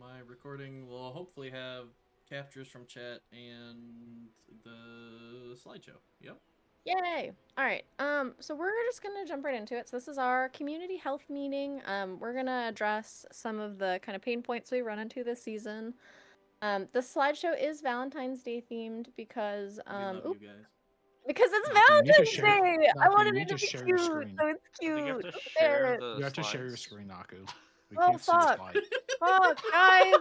my recording will hopefully have captures from chat and the slideshow. Yep. Yay! All right. So we're just gonna jump right into it. So this is our community health meeting. We're gonna address some of the kind of pain points we run into this season. The slideshow is Valentine's Day themed because We love you guys. because it's Naku, you need to share. Valentine's Day. I Naku, you wanted it need to to be share your cute, screen. so it's I think you have cute. to Look share at it. the You have to share your slides. screen, Naku. We Oh can't see the fuck. slide. Fuck, guys,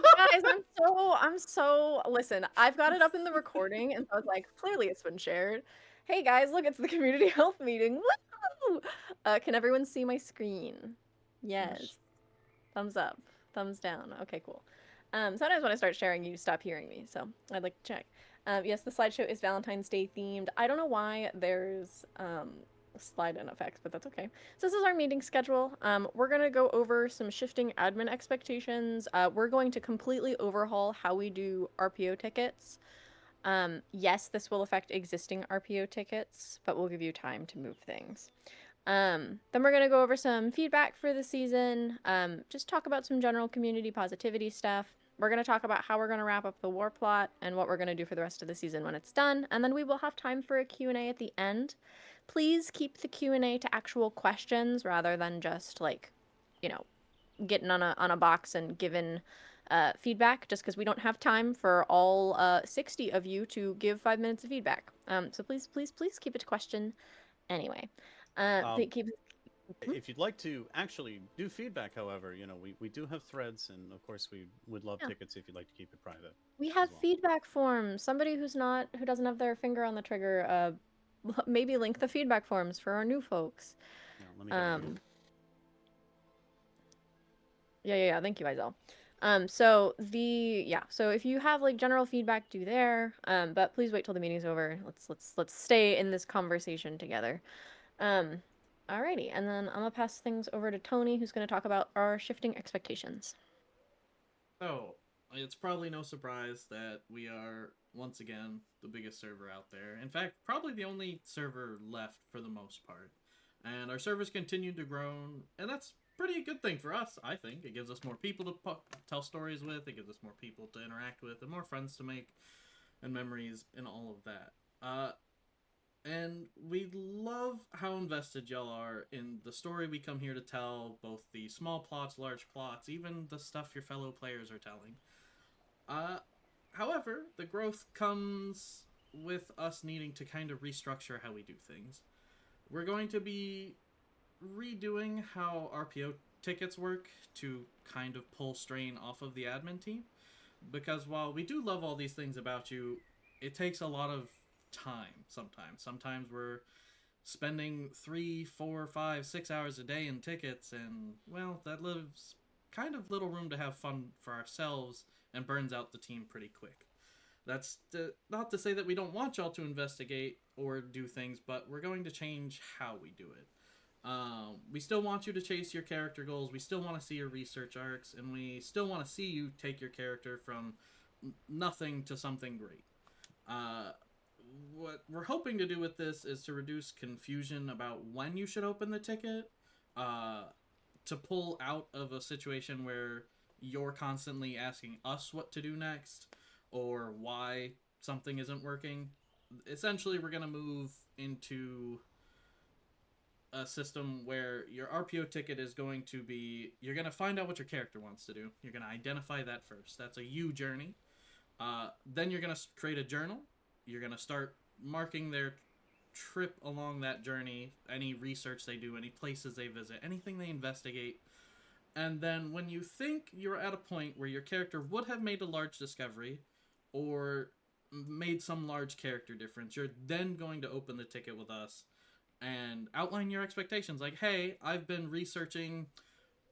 I'm so. Listen, I've got it up in the recording, and so I was like, clearly it's been shared. Hey guys, look, it's the community health meeting. Woo! Can everyone see my screen? Yes. Thumbs up. Thumbs down. Okay, cool. Sometimes when I start sharing, you stop hearing me, so I'd like to check. Yes, the slideshow is Valentine's Day themed. I don't know why there's slide in effects, but that's okay. So this is our meeting schedule. We're gonna go over some shifting admin expectations. We're going to completely overhaul how we do RPO tickets. Yes, this will affect existing RPO tickets, but we'll give you time to move things. Then we're going to go over some feedback for the season, just talk about some general community positivity stuff. We're going to talk about how we're going to wrap up the war plot and what we're going to do for the rest of the season when it's done, and then we will have time for a Q&A at the end. Please keep the Q&A to actual questions rather than just like, you know, getting on a box and giving feedback, just because we don't have time for all 60 of you to give 5 minutes of feedback. So please, please, please keep it to question anyway. Keep. If you'd like to actually do feedback, however, we do have threads, and of course we would love Yeah. tickets if you'd like to keep it private. We have well. feedback forms. Somebody who doesn't have their finger on the trigger, maybe link the feedback forms for our new folks. Let me go Yeah. Thank you, Isel. So if you have like general feedback, do there. But please wait till the meeting's over. Let's stay in this conversation together. Alrighty, and then I'm gonna pass things over to Tony, who's gonna talk about our shifting expectations. So, it's probably no surprise that we are, once again, the biggest server out there. In fact, probably the only server left for the most part. And our servers continue to grow, and that's pretty good thing for us, I think. It gives us more people to tell stories with, it gives us more people to interact with, and more friends to make, and memories, and all of that. And we love how invested y'all are in the story we come here to tell, both the small plots, large plots, even the stuff your fellow players are telling. However, the growth comes with us needing to kind of restructure how we do things. We're going to be redoing how RPO tickets work to kind of pull strain off of the admin team. Because while we do love all these things about you, it takes a lot of time sometimes. Sometimes we're spending 3, 4, 5, 6 hours a day in tickets, and, well, that leaves kind of little room to have fun for ourselves and burns out the team pretty quick. That's not to say that we don't want y'all to investigate or do things, but we're going to change how we do it. We still want you to chase your character goals. We still want to see your research arcs, and we still want to see you take your character from nothing to something great. What we're hoping to do with this is to reduce confusion about when you should open the ticket, to pull out of a situation where you're constantly asking us what to do next or why something isn't working. Essentially, we're going to move into a system where your RPO ticket is going to be, you're going to find out what your character wants to do. You're going to identify that first. That's a you journey. Then you're going to create a journal. You're going to start marking their trip along that journey, any research they do, any places they visit, anything they investigate. And then when you think you're at a point where your character would have made a large discovery or made some large character difference, you're then going to open the ticket with us and outline your expectations. Like, hey, I've been researching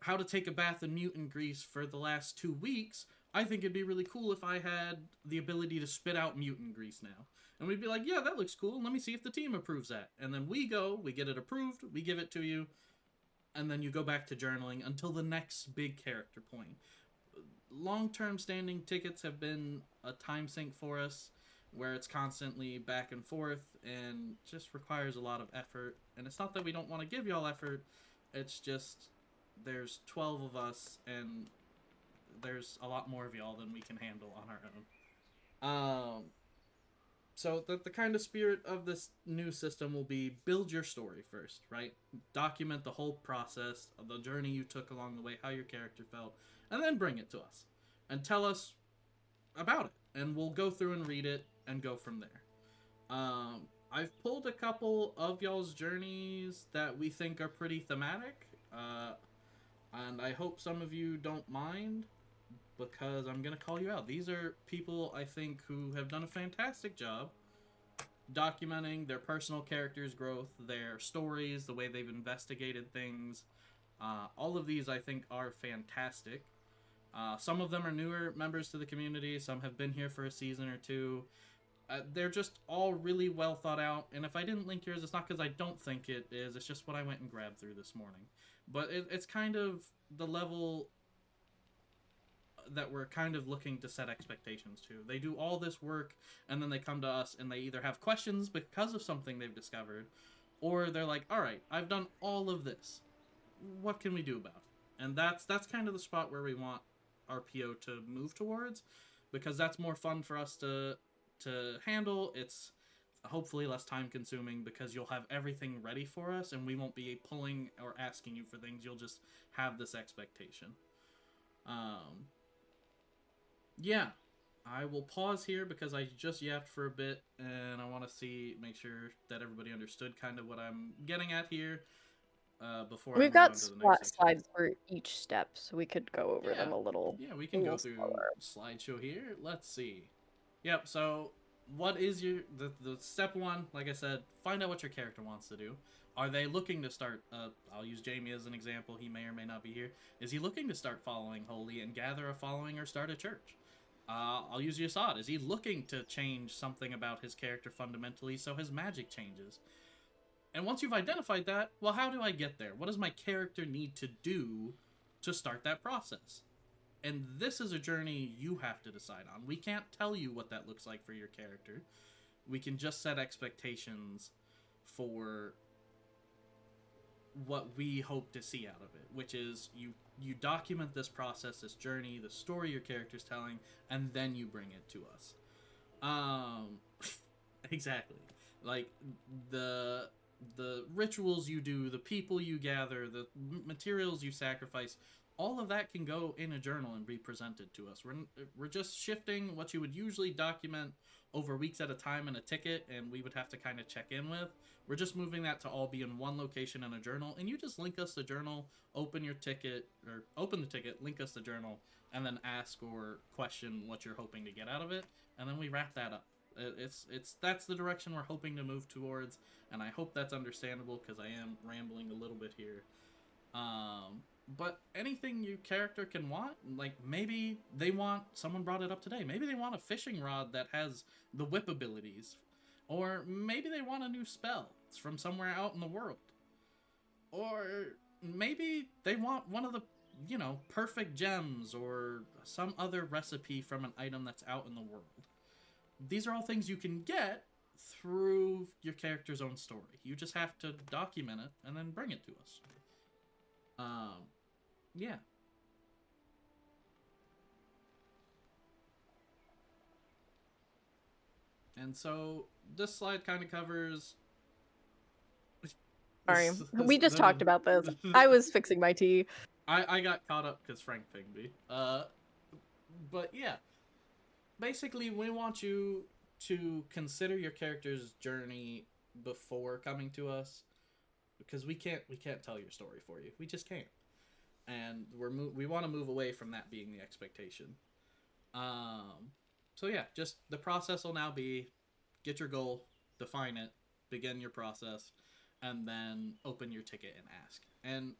how to take a bath in mutant grease for the last 2 weeks. I think it'd be really cool if I had the ability to spit out mutant grease now. And we'd be like, yeah, that looks cool. Let me see if the team approves that. And then we get it approved, we give it to you, and then you go back to journaling until the next big character point. Long-term standing tickets have been a time sink for us, where it's constantly back and forth and just requires a lot of effort. And it's not that we don't want to give y'all effort, it's just there's 12 of us, and there's a lot more of y'all than we can handle on our own. So the kind of spirit of this new system will be build your story first, right? Document the whole process of the journey you took along the way, how your character felt, and then bring it to us and tell us about it, and we'll go through and read it and go from there. I've pulled a couple of y'all's journeys that we think are pretty thematic, and I hope some of you don't mind, because I'm gonna call you out. These are people I think who have done a fantastic job documenting their personal characters' growth, their stories, the way they've investigated things. All of these I think are fantastic. Some of them are newer members to the community. Some have been here for a season or two. They're just all really well thought out. And if I didn't link yours, it's not because I don't think it is. It's just what I went and grabbed through this morning. But it's kind of the level that we're kind of looking to set expectations to. They do all this work, and then they come to us, and they either have questions because of something they've discovered, or they're like, all right, I've done all of this. What can we do about it? And that's kind of the spot where we want our PO to move towards, because that's more fun for us to handle. It's hopefully less time consuming because you'll have everything ready for us, and we won't be pulling or asking you for things. You'll just have this expectation. Yeah, I will pause here because I just yapped for a bit, and I want to make sure that everybody understood kind of what I'm getting at here. Before We've I got move on to the next section. slides for each step, so we could go over them Yeah. a little. Yeah, we can go through slower. slideshow here. Let's see. Yep. So, what is the step one? Like I said, find out what your character wants to do. Are they looking to start? I'll use Jamie as an example. He may or may not be here. Is he looking to start following Holy and gather a following or start a church? I'll use Yasad. Is he looking to change something about his character fundamentally so his magic changes? And once you've identified that, well, how do I get there? What does my character need to do to start that process? And this is a journey you have to decide on. We can't tell you what that looks like for your character. We can just set expectations for what we hope to see out of it, which is you document this process, this journey, the story your character's telling, and then you bring it to us. Exactly. Like the rituals you do, the people you gather, the materials you sacrifice, all of that can go in a journal and be presented to us. We're just shifting what you would usually document over weeks at a time in a ticket, and we would have to kind of check in with. We're just moving that to all be in one location in a journal, and you just link us the journal, open the ticket, link us the journal, and then ask or question what you're hoping to get out of it, and then we wrap that up. That's the direction we're hoping to move towards, and I hope that's understandable because I am rambling a little bit here. But anything your character can want, like maybe they want, someone brought it up today, maybe they want a fishing rod that has the whip abilities, or maybe they want a new spell from somewhere out in the world, or maybe they want one of the perfect gems or some other recipe from an item that's out in the world. These are all things you can get through your character's own story. You just have to document it and then bring it to us. Yeah. And so this slide kind of covers... Sorry, we just talked about this. I was fixing my tea. I got caught up because Frank pinged me. But yeah. Basically, we want you to consider your character's journey before coming to us, because we can't tell your story for you. We just can't, and we want to move away from that being the expectation. So yeah, just the process will now be get your goal, define it, begin your process, and then open your ticket and ask. And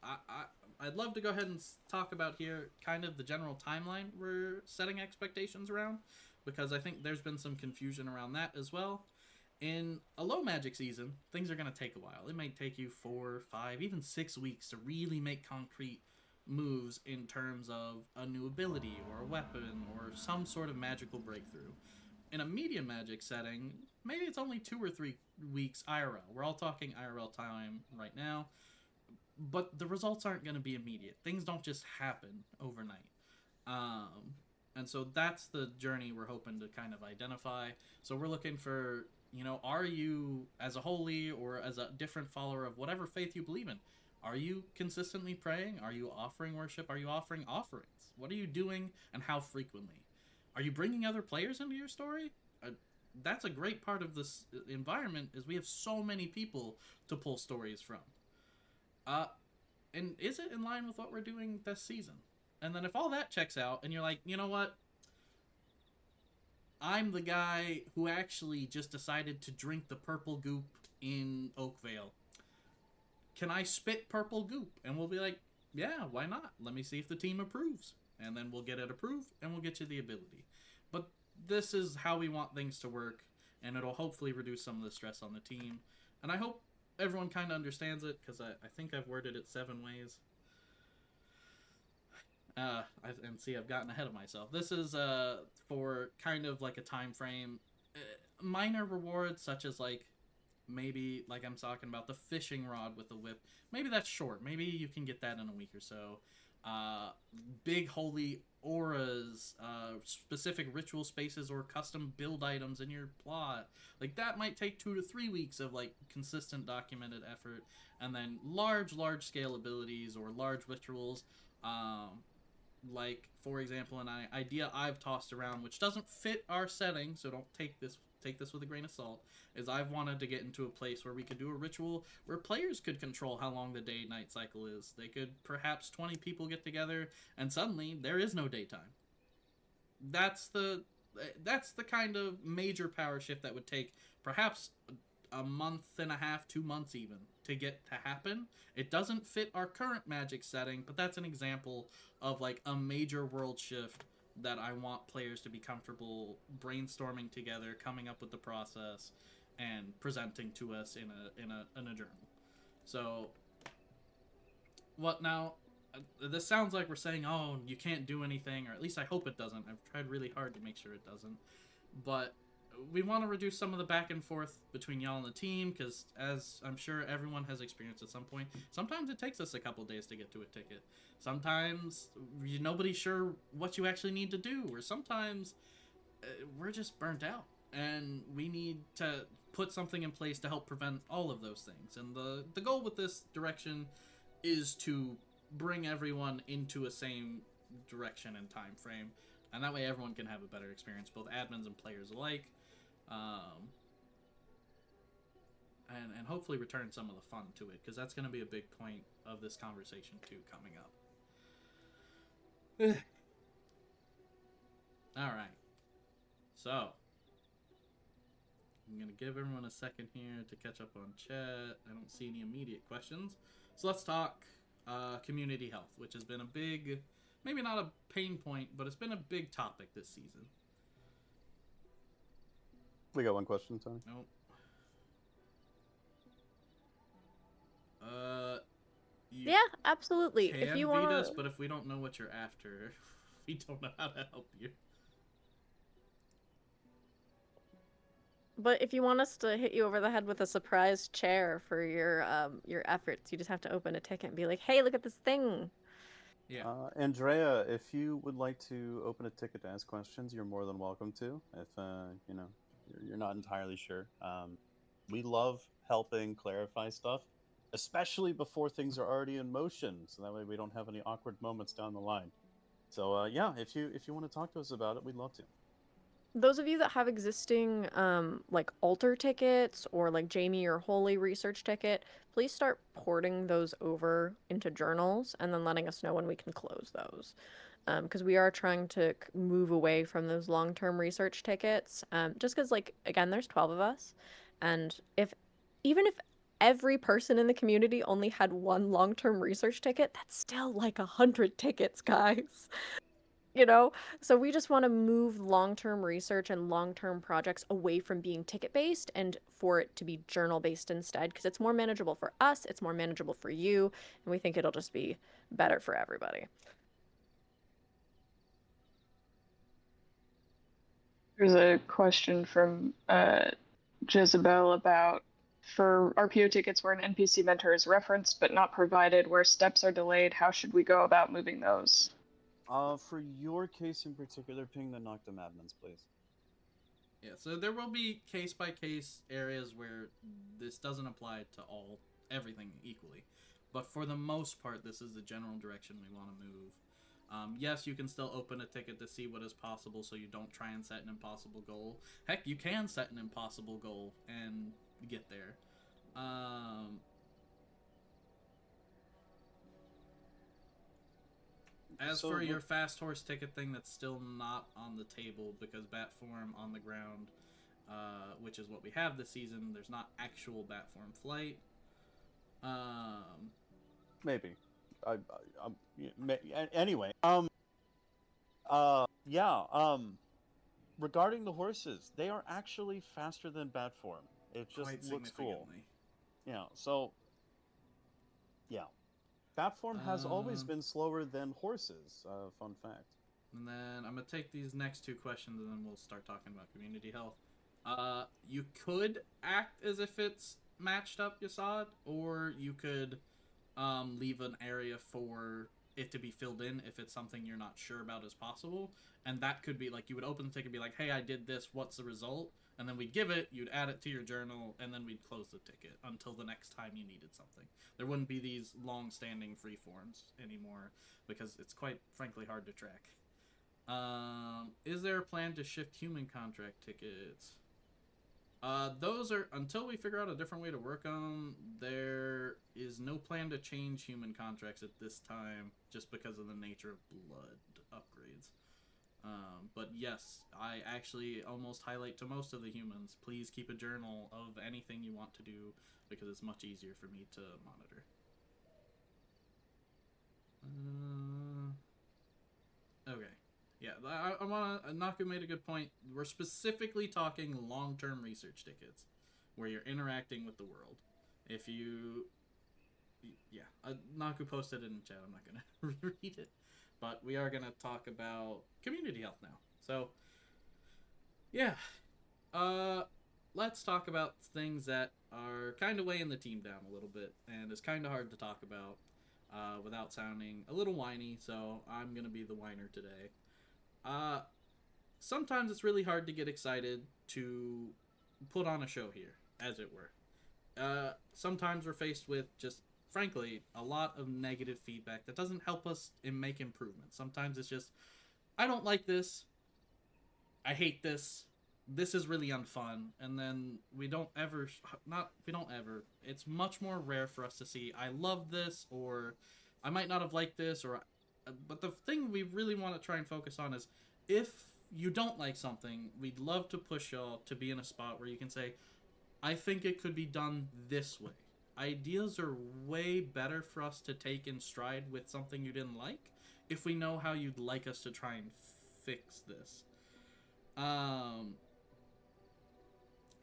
I'd love to go ahead and talk about here kind of the general timeline we're setting expectations around, because I think there's been some confusion around that as well. In a low magic season, things are going to take a while. It may take you 4, 5, even 6 weeks to really make concrete moves in terms of a new ability or a weapon or some sort of magical breakthrough. In a medium magic setting, maybe it's only 2 or 3 weeks IRL. We're all talking IRL time right now, but the results aren't going to be immediate. Things don't just happen overnight. And so that's the journey we're hoping to kind of identify. So we're looking for, are you, as a holy or as a different follower of whatever faith you believe in, are you consistently praying? Are you offering worship? Are you offering offerings? What are you doing, and how frequently? Are you bringing other players into your story? That's a great part of this environment, is we have so many people to pull stories from. And is it in line with what we're doing this season? And then if all that checks out and you're like, you know what? I'm the guy who actually just decided to drink the purple goop in Oakvale. Can I spit purple goop? And we'll be like, yeah, why not? Let me see if the team approves. And then we'll get it approved and we'll get you the ability. But this is how we want things to work, and it'll hopefully reduce some of the stress on the team. And I hope everyone kind of understands it, because I think I've worded it 7 ways. And see, I've gotten ahead of myself. This is for kind of like a time frame. Minor rewards, such as like maybe like I'm talking about the fishing rod with the whip. Maybe that's short. Maybe you can get that in a week or so. Big holy auras, specific ritual spaces, or custom build items in your plot. Like that might take 2 to 3 weeks of like consistent documented effort. And then large scale abilities or large rituals. Like, for example, an idea I've tossed around, which doesn't fit our setting, so don't take this with a grain of salt, is I've wanted to get into a place where we could do a ritual where players could control how long the day-night cycle is. They could, perhaps 20 people get together, and suddenly there is no daytime. That's the kind of major power shift that would take perhaps a month and a half, 2 months even, to get to happen. It doesn't fit our current Magic setting, but that's an example of like a major world shift that I want players to be comfortable brainstorming together, coming up with the process, and presenting to us in a journal. So, what now? This sounds like we're saying, oh, you can't do anything, or at least I hope it doesn't. I've tried really hard to make sure it doesn't. But we want to reduce some of the back and forth between y'all and the team, because as I'm sure everyone has experienced at some point, sometimes it takes us a couple days to get to a ticket. Sometimes nobody's sure what you actually need to do, or sometimes we're just burnt out and we need to put something in place to help prevent all of those things. And the goal with this direction is to bring everyone into a same direction and time frame, and that way everyone can have a better experience, both admins and players alike. And hopefully return some of the fun to it, because that's going to be a big point of this conversation too coming up. Alright, so I'm going to give everyone a second here to catch up on chat. I don't see any immediate questions, so let's talk community health, which has been a big, maybe not a pain point, but it's been a big topic this season. We got one question, Tony. Nope. Yeah, absolutely. Can If you beat want us, but if we don't know what you're after, we don't know how to help you. But if you want us to hit you over the head with a surprise chair for your efforts, you just have to open a ticket and be like, "Hey, look at this thing." Yeah. Andrea, if you would like to open a ticket to ask questions, you're more than welcome to. If you're not entirely sure, we love helping clarify stuff, especially before things are already in motion, so that way we don't have any awkward moments down the line. So yeah, if you want to talk to us about it, we'd love to. Those of you that have existing like altar tickets or like Jamie or Holy research ticket, please start porting those over into journals and then letting us know when we can close those. Because we are trying to move away from those long-term research tickets. Just because, like, again, there's 12 of us, and even if every person in the community only had one long-term research ticket, that's still like 100 tickets, guys. So we just want to move long-term research and long-term projects away from being ticket-based and for it to be journal-based instead, because it's more manageable for us, it's more manageable for you, and we think it'll just be better for everybody. There's a question from Jezebel about, for RPO tickets where an NPC mentor is referenced but not provided, where steps are delayed, how should we go about moving those? For your case in particular, ping the Noctum admins, please. Yeah, so there will be case by case areas where this doesn't apply to everything equally, but for the most part, this is the general direction we want to move. Yes, you can still open a ticket to see what is possible, so you don't try and set an impossible goal. Heck, you can set an impossible goal and get there. As So, for your fast horse ticket thing, that's still not on the table because bat form on the ground, which is what we have this season, there's not actual bat form flight. maybe. Anyway, yeah. Regarding the horses, they are actually faster than bat form. It just Quite looks cool. significantly. Yeah. So, yeah, bat form has always been slower than horses. Fun fact. And then I'm gonna take these next two questions, and then we'll start talking about community health. You could act as if it's matched up, Yasad, or you could leave an area for it to be filled in if it's something you're not sure about as possible. And that could be like you would open the ticket and be like, hey, I did this, what's the result? And then we'd give it, you'd add it to your journal, and then we'd close the ticket until the next time you needed something. There wouldn't be these long-standing free forms anymore because it's quite frankly hard to track. Is there a plan to shift human contract tickets? Those are, until we figure out a different way to work on, there is no plan to change human contracts at this time, just because of the nature of blood upgrades. But yes, I actually almost highlight to most of the humans, please keep a journal of anything you want to do, because it's much easier for me to monitor. Okay. Yeah, I want to. Naku made a good point. We're specifically talking long-term research tickets, where you're interacting with the world. If you, yeah, Naku posted it in chat. I'm not gonna reread it, but we are gonna talk about community health now. So, yeah, let's talk about things that are kind of weighing the team down a little bit, and it's kind of hard to talk about without sounding a little whiny. So I'm gonna be the whiner today. Sometimes it's really hard to get excited to put on a show here, as it were. Sometimes we're faced with just, frankly, a lot of negative feedback that doesn't help us make improvements. Sometimes it's just, I don't like this, I hate this, this is really unfun, and then it's much more rare for us to see, I love this, or I might not have liked this, or but the thing we really want to try and focus on is, if you don't like something, we'd love to push y'all to be in a spot where you can say, I think it could be done this way. Ideas are way better for us to take in stride with something you didn't like if we know how you'd like us to try and fix this.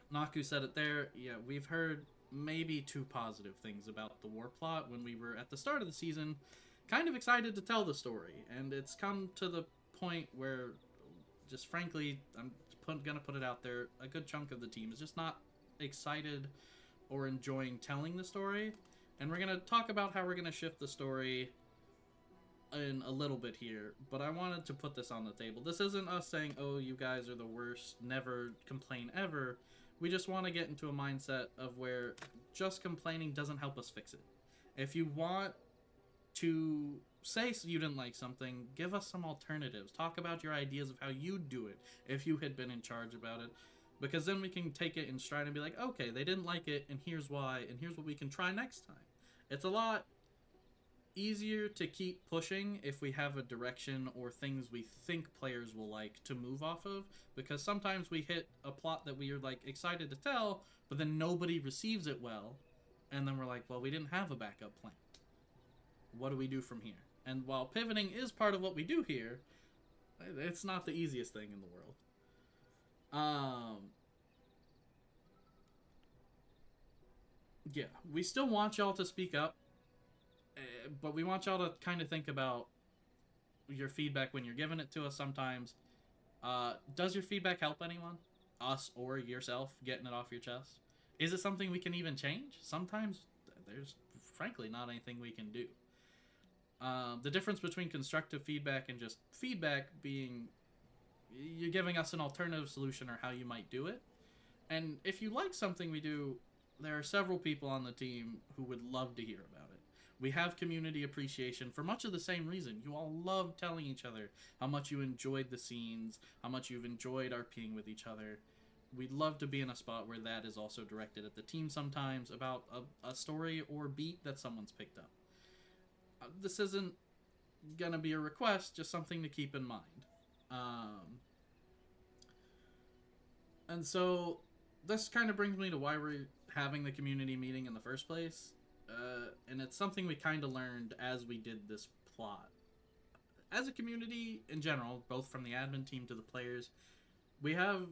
Naku said it there. Yeah, we've heard maybe two positive things about the war plot when we were at the start of the season kind of excited to tell the story, and it's come to the point where, just frankly, I'm gonna put it out there, a good chunk of the team is just not excited or enjoying telling the story, and we're gonna talk about how we're gonna shift the story in a little bit here, but I wanted to put this on the table. This isn't us saying, oh, you guys are the worst, never complain ever. We just want to get into a mindset of where just complaining doesn't help us fix it. If you want to say you didn't like something, give us some alternatives. Talk about your ideas of how you'd do it if you had been in charge about it, because then we can take it in stride and be like, okay, they didn't like it, and here's why, and here's what we can try next time. It's a lot easier to keep pushing if we have a direction or things we think players will like to move off of, because sometimes we hit a plot that we are like excited to tell, but then nobody receives it well, and then we're like, well, we didn't have a backup plan. What do we do from here? And while pivoting is part of what we do here, it's not the easiest thing in the world. Yeah, we still want y'all to speak up, but we want y'all to kind of think about your feedback when you're giving it to us sometimes. Does your feedback help anyone? Us or yourself getting it off your chest? Is it something we can even change? Sometimes there's frankly not anything we can do. The difference between constructive feedback and just feedback being you're giving us an alternative solution or how you might do it. And if you like something we do, there are several people on the team who would love to hear about it. We have community appreciation for much of the same reason. You all love telling each other how much you enjoyed the scenes, how much you've enjoyed RPing with each other. We'd love to be in a spot where that is also directed at the team sometimes about a story or beat that someone's picked up. This isn't gonna be a request, just something to keep in mind. And so this kind of brings me to why we're having the community meeting in the first place. And it's something we kind of learned as we did this plot. As a community in general, both from the admin team to the players, we have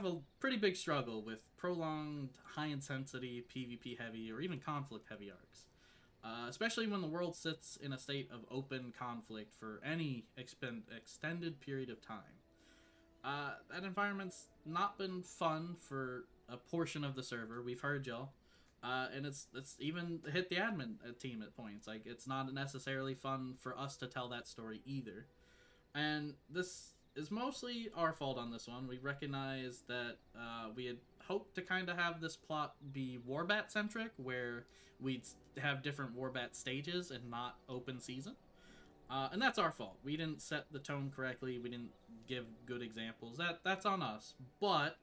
a pretty big struggle with prolonged, high intensity, PvP heavy, or even conflict heavy arcs. Especially when the world sits in a state of open conflict for any extended period of time. That environment's not been fun for a portion of the server. We've heard y'all. And it's even hit the admin team at points. Like, it's not necessarily fun for us to tell that story either. And this is mostly our fault on this one. We recognize that we had hoped to kind of have this plot be Warbat centric, where we'd have different Warbat stages and not open season. And that's our fault. We didn't set the tone correctly. We didn't give good examples. That's on us. But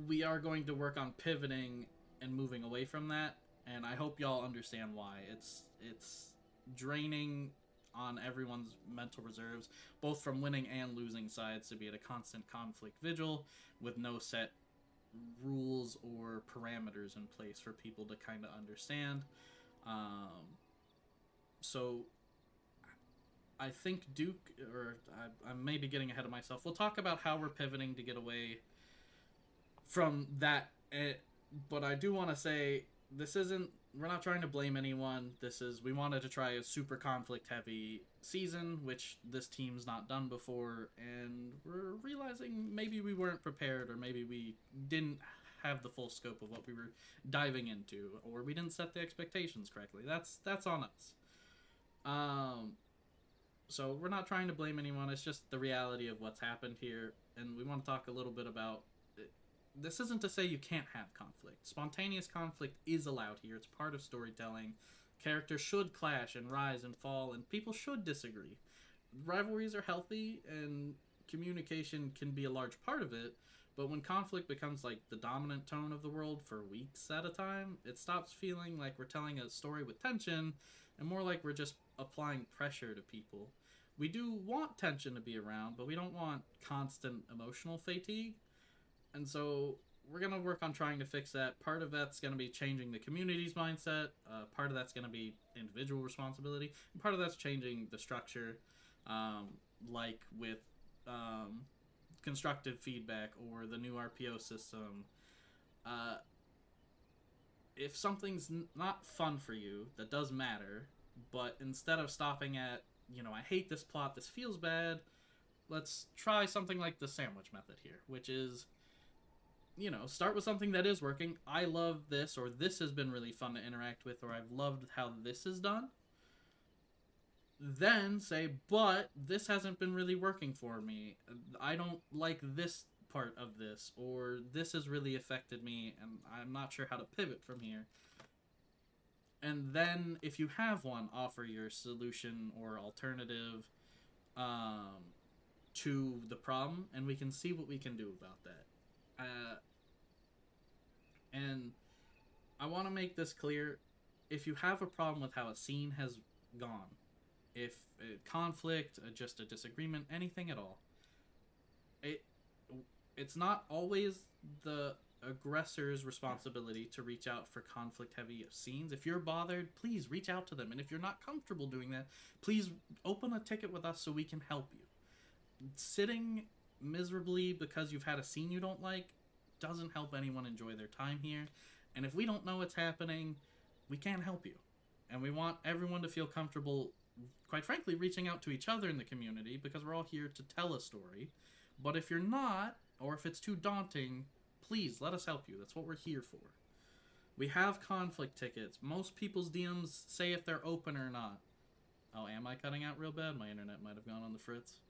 we are going to work on pivoting and moving away from that. And I hope y'all understand why. It's draining on everyone's mental reserves, both from winning and losing sides, to be at a constant conflict vigil with no set rules or parameters in place for people to kind of understand. So I think Duke, or I may be getting ahead of myself, we'll talk about how we're pivoting to get away from that. But I do want to say, we're not trying to blame anyone. We wanted to try a super conflict heavy season, which this team's not done before, and we're realizing maybe we weren't prepared, or maybe we didn't have the full scope of what we were diving into, or we didn't set the expectations correctly. That's on us. So we're not trying to blame anyone. It's just the reality of what's happened here, and we want to talk a little bit about this. Isn't to say you can't have conflict. Spontaneous conflict is allowed here. It's part of storytelling. Characters should clash and rise and fall, and people should disagree. Rivalries are healthy, and communication can be a large part of it, but when conflict becomes like the dominant tone of the world for weeks at a time, it stops feeling like we're telling a story with tension, and more like we're just applying pressure to people. We do want tension to be around, but we don't want constant emotional fatigue. And so we're going to work on trying to fix that. Part of that's going to be changing the community's mindset. Part of that's going to be individual responsibility. And part of that's changing the structure, like with constructive feedback or the new RPO system. If something's not fun for you, that does matter. But instead of stopping at, I hate this plot, this feels bad, let's try something like the sandwich method here, which is, start with something that is working. I love this, or this has been really fun to interact with, or I've loved how this is done. Then say, but this hasn't been really working for me. I don't like this part of this, or this has really affected me, and I'm not sure how to pivot from here. And then, if you have one, offer your solution or alternative to the problem, and we can see what we can do about that. And I want to make this clear. If you have a problem with how a scene has gone, if conflict, just a disagreement, anything at all, it's not always the aggressor's responsibility to reach out for conflict heavy scenes. If you're bothered, please reach out to them. And if you're not comfortable doing that, please open a ticket with us so we can help you. Sitting miserably because you've had a scene you don't like doesn't help anyone enjoy their time here. And if we don't know what's happening, we can't help you. And we want everyone to feel comfortable, quite frankly, reaching out to each other in the community, because we're all here to tell a story. But if you're not, or if it's too daunting, please let us help you. That's what we're here for. We have conflict tickets. Most people's DMs say if they're open or not. Oh, am I cutting out real bad? My internet might have gone on the fritz.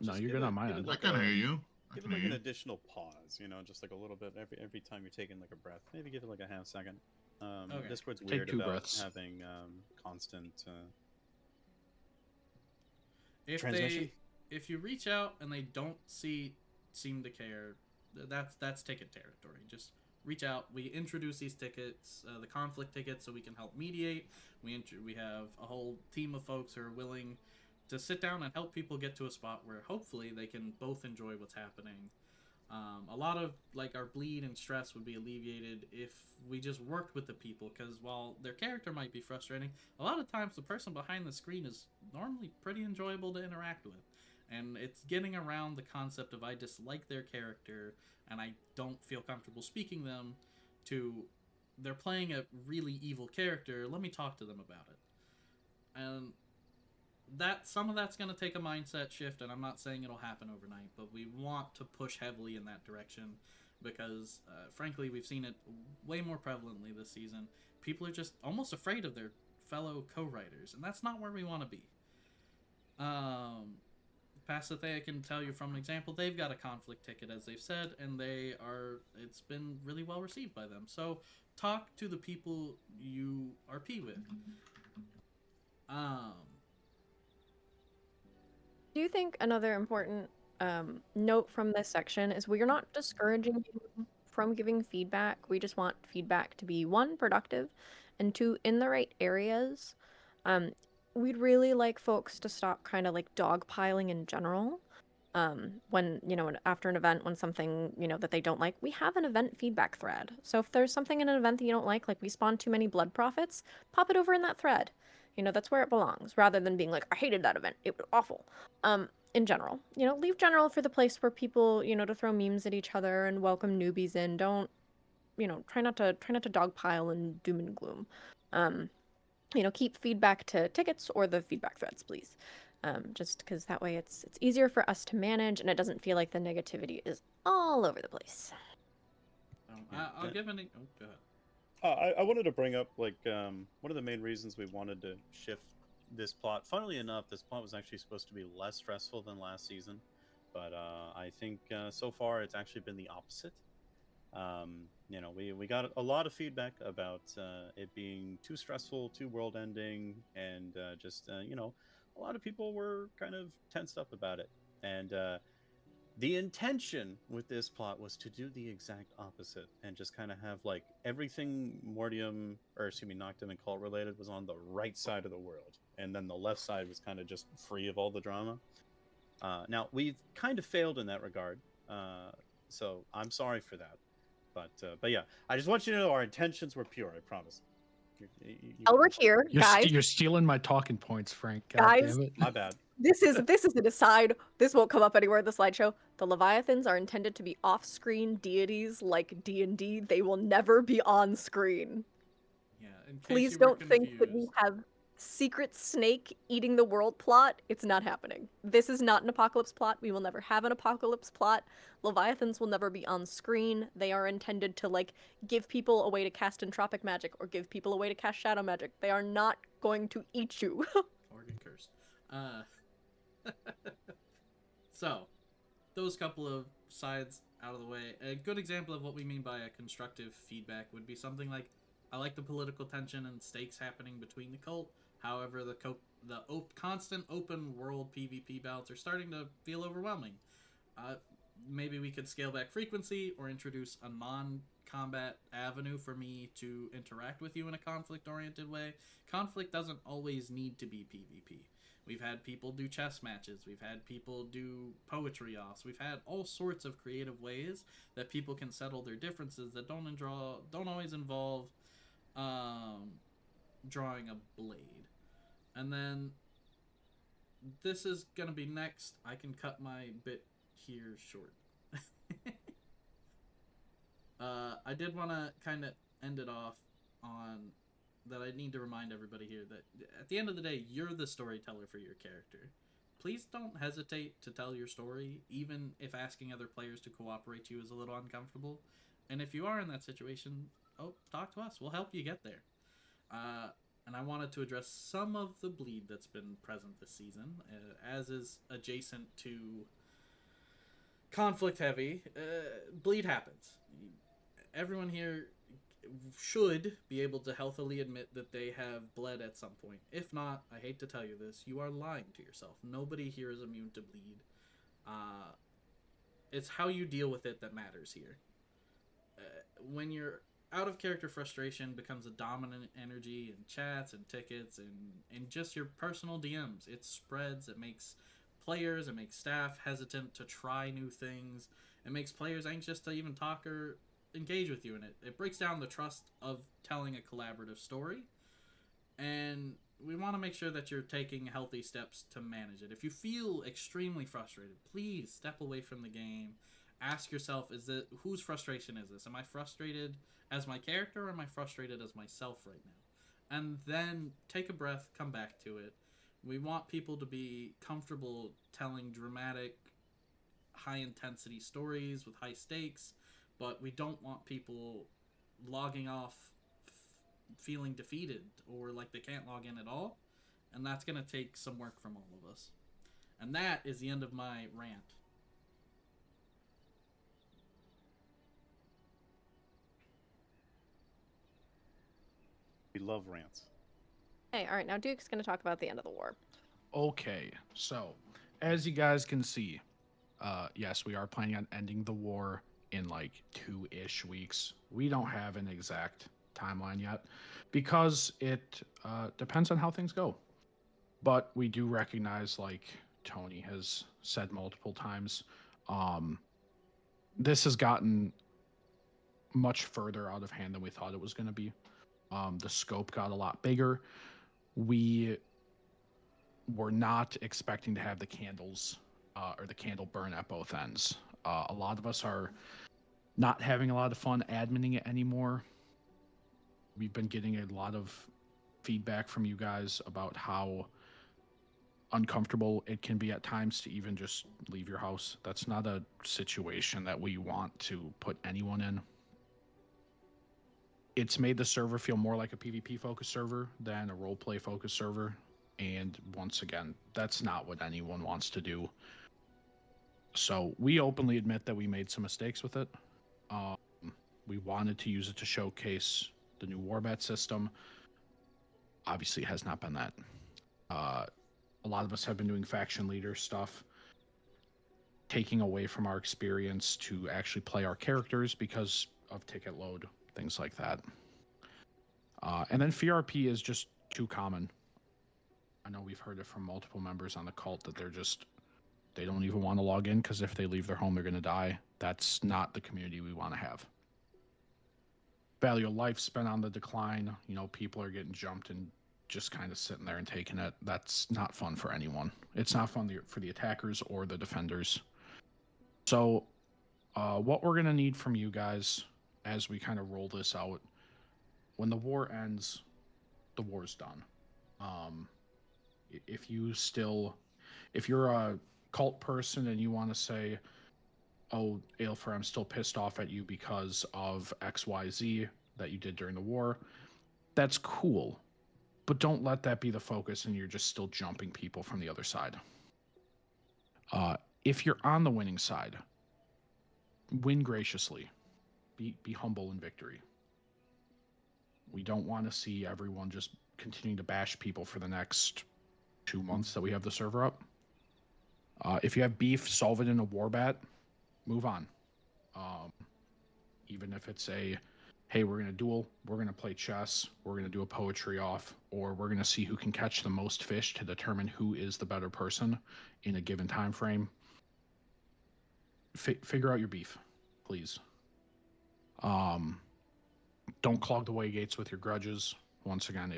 No, you're give good it- on my give it end. I like can a- hear you. I Give can it like hear an you. additional pause, just like a little bit every time you're taking like a breath. Maybe give it like a half second. Okay. Discord's Take weird 2 about breaths. having constant If transmission. if you reach out and they don't seem to care, that's ticket territory. Just reach out. We introduce these tickets, the conflict tickets, so we can help mediate. We have a whole team of folks who are willing to sit down and help people get to a spot where hopefully they can both enjoy what's happening. A lot of like our bleed and stress would be alleviated if we just worked with the people, because while their character might be frustrating, a lot of times the person behind the screen is normally pretty enjoyable to interact with. And it's getting around the concept of I dislike their character and I don't feel comfortable speaking them to they're playing a really evil character, let me talk to them about it. And that some of that's going to take a mindset shift, and I'm not saying it'll happen overnight, but we want to push heavily in that direction because frankly we've seen it way more prevalently this season. People are just almost afraid of their fellow co-writers, and that's not where we want to be. Pasithea can tell you from an example, they've got a conflict ticket, as they've said, and it's been really well received by them. So talk to the people you RP with. Do you think another important note from this section is we are not discouraging you from giving feedback. We just want feedback to be, one, productive, and two, in the right areas. We'd really like folks to stop kind of like dogpiling in general. When, after an event, when something, that they don't like, we have an event feedback thread. So if there's something in an event that you don't like we spawned too many blood prophets, pop it over in that thread. That's where it belongs, rather than being like, I hated that event, it was awful. In general, leave general for the place where people, to throw memes at each other and welcome newbies in. Don't, try not to dogpile and doom and gloom. Keep feedback to tickets or the feedback threads, please. Just because that way it's easier for us to manage and it doesn't feel like the negativity is all over the place. I'll give an... Oh, go ahead. I wanted to bring up one of the main reasons we wanted to shift this plot. Funnily enough, this plot was actually supposed to be less stressful than last season, but I think so far it's actually been the opposite. We got a lot of feedback about it being too stressful, too world-ending, and a lot of people were kind of tensed up about it. And the intention with this plot was to do the exact opposite and just kind of have like everything Noctum and cult related was on the right side of the world, and then the left side was kind of just free of all the drama. Now we've kind of failed in that regard, so I'm sorry for that. But yeah, I just want you to know our intentions were pure. I promise. We're here, guys. You're stealing my talking points, Frank. God Guys. damn it. My bad. This is an aside. This won't come up anywhere in the slideshow. The Leviathans are intended to be off-screen deities like D&D. They will never be on screen. Yeah, in case Please you were don't think that we confused. have secret snake eating the world plot. It's not happening. This is not an apocalypse plot. We will never have an apocalypse plot. Leviathans will never be on screen. They are intended to give people a way to cast entropic magic or give people a way to cast shadow magic. They are not going to eat you. Or get cursed. So, those couple of sides out of the way, a good example of what we mean by a constructive feedback would be something like, I like the political tension and stakes happening between the cult. However, the constant open world PvP bouts are starting to feel overwhelming. Maybe we could scale back frequency or introduce a non-combat avenue for me to interact with you in a conflict-oriented way. Conflict doesn't always need to be PvP. We've had people do chess matches. We've had people do poetry offs. We've had all sorts of creative ways that people can settle their differences that don't always involve drawing a blade. And then this is gonna be next. I can cut my bit here short. I did want to kind of end it off on that. I need to remind everybody here that at the end of the day, you're the storyteller for your character. Please don't hesitate to tell your story, even if asking other players to cooperate you is a little uncomfortable. And if you are in that situation, talk to us. We'll help you get there. And I wanted to address some of the bleed that's been present this season, as is adjacent to conflict heavy. Bleed happens. Everyone here should be able to healthily admit that they have bled at some point. If not, I hate to tell you this, you are lying to yourself. Nobody here is immune to bleed. It's how you deal with it that matters here. When your out of character frustration becomes a dominant energy in chats and tickets and just your personal DMs, it spreads. It makes players, it makes staff hesitant to try new things. It makes players anxious to even talk or engage with you in it. It breaks down the trust of telling a collaborative story. And we want to make sure that you're taking healthy steps to manage it. If you feel extremely frustrated, please step away from the game. Ask yourself, whose frustration is this? Am I frustrated as my character, or am I frustrated as myself right now? And then take a breath, come back to it. We want people to be comfortable telling dramatic, high-intensity stories with high stakes, but we don't want people logging off feeling defeated or like they can't log in at all. And that's going to take some work from all of us. And that is the end of my rant. We love rants. Hey, all right, now Duke's going to talk about the end of the war. Okay, so as you guys can see, yes, we are planning on ending the war in like 2-ish weeks. We don't have an exact timeline yet because it depends on how things go. But we do recognize, like Tony has said multiple times, this has gotten much further out of hand than we thought it was going to be. The scope got a lot bigger. We were not expecting to have the candles or the candle burn at both ends. A lot of us are not having a lot of fun adminning it anymore. We've been getting a lot of feedback from you guys about how uncomfortable it can be at times to even just leave your house. That's not a situation that we want to put anyone in. It's made the server feel more like a PvP focused server than a roleplay focused server. And once again, that's not what anyone wants to do. So we openly admit that we made some mistakes with it. We wanted to use it to showcase the new Warbat system. Obviously, it has not been that. A lot of us have been doing faction leader stuff, taking away from our experience to actually play our characters because of ticket load, things like that. And then FRP is just too common. I know we've heard it from multiple members on the cult that they don't even want to log in because if they leave their home, they're going to die. That's not the community we want to have. Value of life spent on the decline. You know, people are getting jumped and just kind of sitting there and taking it. That's not fun for anyone. It's not fun for the attackers or the defenders. So what we're going to need from you guys as we kind of roll this out, when the war ends, the war's done. If you're a cult person and you want to say, oh, Aelfer, I'm still pissed off at you because of XYZ that you did during the war, that's cool. But don't let that be the focus and you're just still jumping people from the other side. If you're on the winning side, win graciously. Be humble in victory. We don't want to see everyone just continuing to bash people for the next 2 months that we have the server up. If you have beef, solve it in a warbat. Move on. Even if it's hey, we're going to duel, we're going to play chess, we're going to do a poetry off, or we're going to see who can catch the most fish to determine who is the better person in a given time frame. Figure out your beef, please. Don't clog the way gates with your grudges. Once again,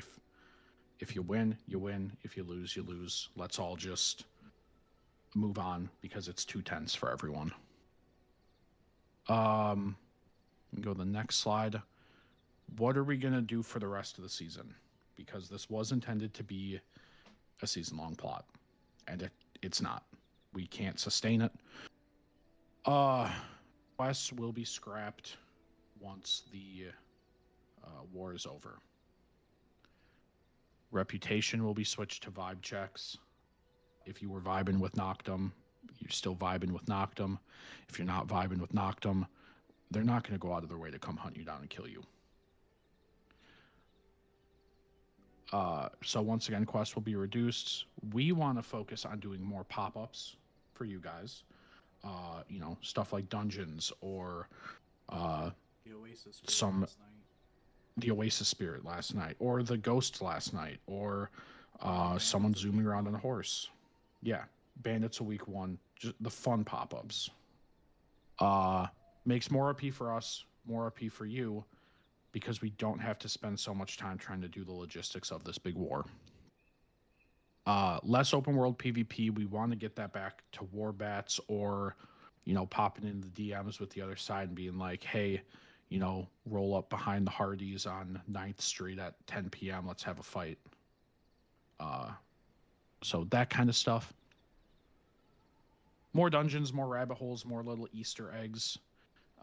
if you win, you win. If you lose, you lose. Let's all just move on because it's too tense for everyone. Go to the next slide. What are we going to do for the rest of the season? Because this was intended to be a season-long plot, and it's not. We can't sustain it. Quests will be scrapped once the war is over. Reputation will be switched to vibe checks. If you were vibing with Noctum, you're still vibing with Noctum. If you're not vibing with Noctum, they're not going to go out of their way to come hunt you down and kill you. So once again, quests will be reduced. We want to focus on doing more pop-ups for you guys. Stuff like dungeons or The Oasis Spirit some last night. the Oasis Spirit last night, or the Ghost last night, or someone Bandits of zooming Week around on a 1. horse. Yeah, Bandits of Week 1. Just the fun pop-ups. Makes more RP for us, more RP for you, because we don't have to spend so much time trying to do the logistics of this big war. Less open world PvP. We want to get that back to war bats, or popping into the DMs with the other side and being like, hey, roll up behind the Hardys on 9th Street at 10 p.m. Let's have a fight. So that kind of stuff. More dungeons, more rabbit holes, more little Easter eggs.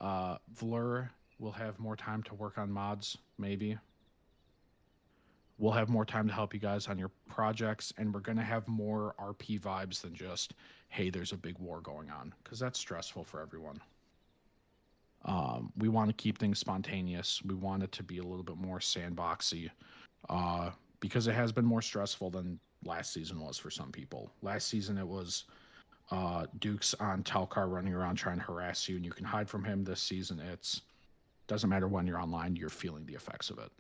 Vlur will have more time to work on mods, maybe. We'll have more time to help you guys on your projects, and we're going to have more RP vibes than just, hey, there's a big war going on, because that's stressful for everyone. We want to keep things spontaneous. We want it to be a little bit more sandboxy, because it has been more stressful than last season was for some people. Last season it was Dukes on Telcar running around trying to harass you, and you can hide from him. This season it's doesn't matter when you're online, you're feeling the effects of it.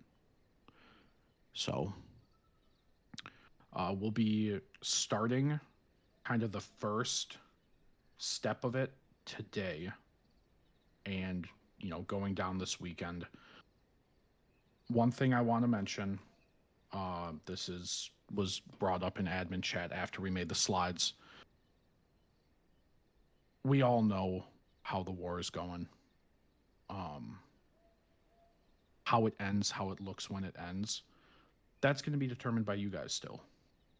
So we'll be starting kind of the first step of it today, and going down this weekend. One thing I want to mention, this was brought up in admin chat after we made the slides. We all know how the war is going, how it ends, how it looks when it ends. That's going to be determined by you guys still.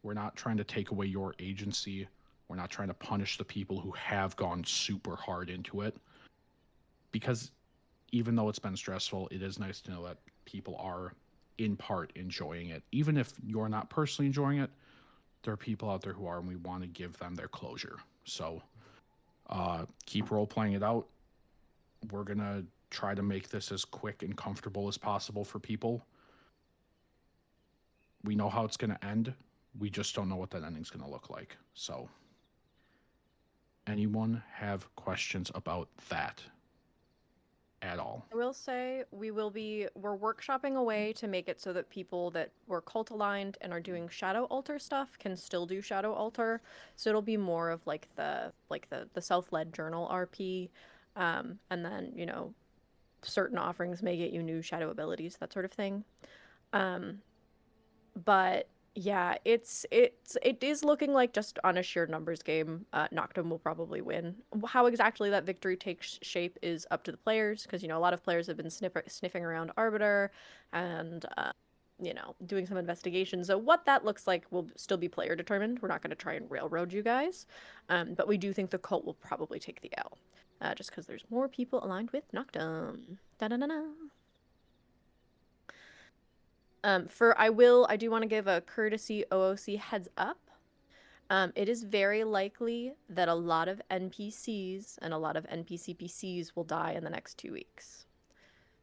We're not trying to take away your agency. We're not trying to punish the people who have gone super hard into it. Because even though it's been stressful, it is nice to know that people are, in part, enjoying it. Even if you're not personally enjoying it, there are people out there who are, and we want to give them their closure. So keep role-playing it out. We're going to try to make this as quick and comfortable as possible for people. We know how it's going to end. We just don't know what that ending's going to look like. So, anyone have questions about that at all? I will say we're workshopping a way to make it so that people that were cult aligned and are doing shadow altar stuff can still do shadow altar. So it'll be more of like the self-led journal RP, and then certain offerings may get you new shadow abilities, that sort of thing. But yeah, it is looking like, just on a sheer numbers game, Noctum will probably win. How exactly that victory takes shape is up to the players, because a lot of players have been sniffing around Arbiter and doing some investigation. So what that looks like will still be player determined. We're not going to try and railroad you guys, but we do think the cult will probably take the L, just because there's more people aligned with Noctum. Da-da-da-da. I do want to give a courtesy OOC heads up. It is very likely that a lot of NPCs and a lot of NPC-PCs will die in the next 2 weeks.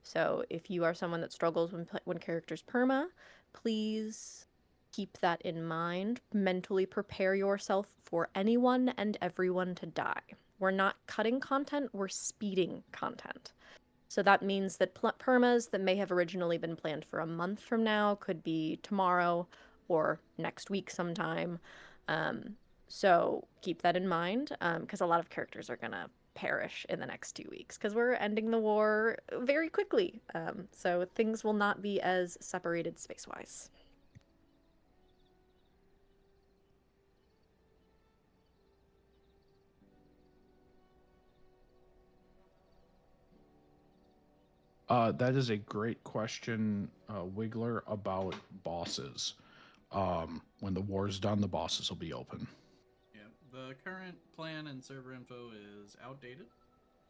So if you are someone that struggles when characters perma, please keep that in mind. Mentally prepare yourself for anyone and everyone to die. We're not cutting content, we're speeding content. So that means that permas that may have originally been planned for a month from now could be tomorrow or next week sometime. So keep that in mind, because a lot of characters are going to perish in the next 2 weeks, because we're ending the war very quickly. So things will not be as separated space-wise. That is a great question, Wiggler, about bosses. When the war's done, the bosses will be open. Yeah, the current plan and server info is outdated.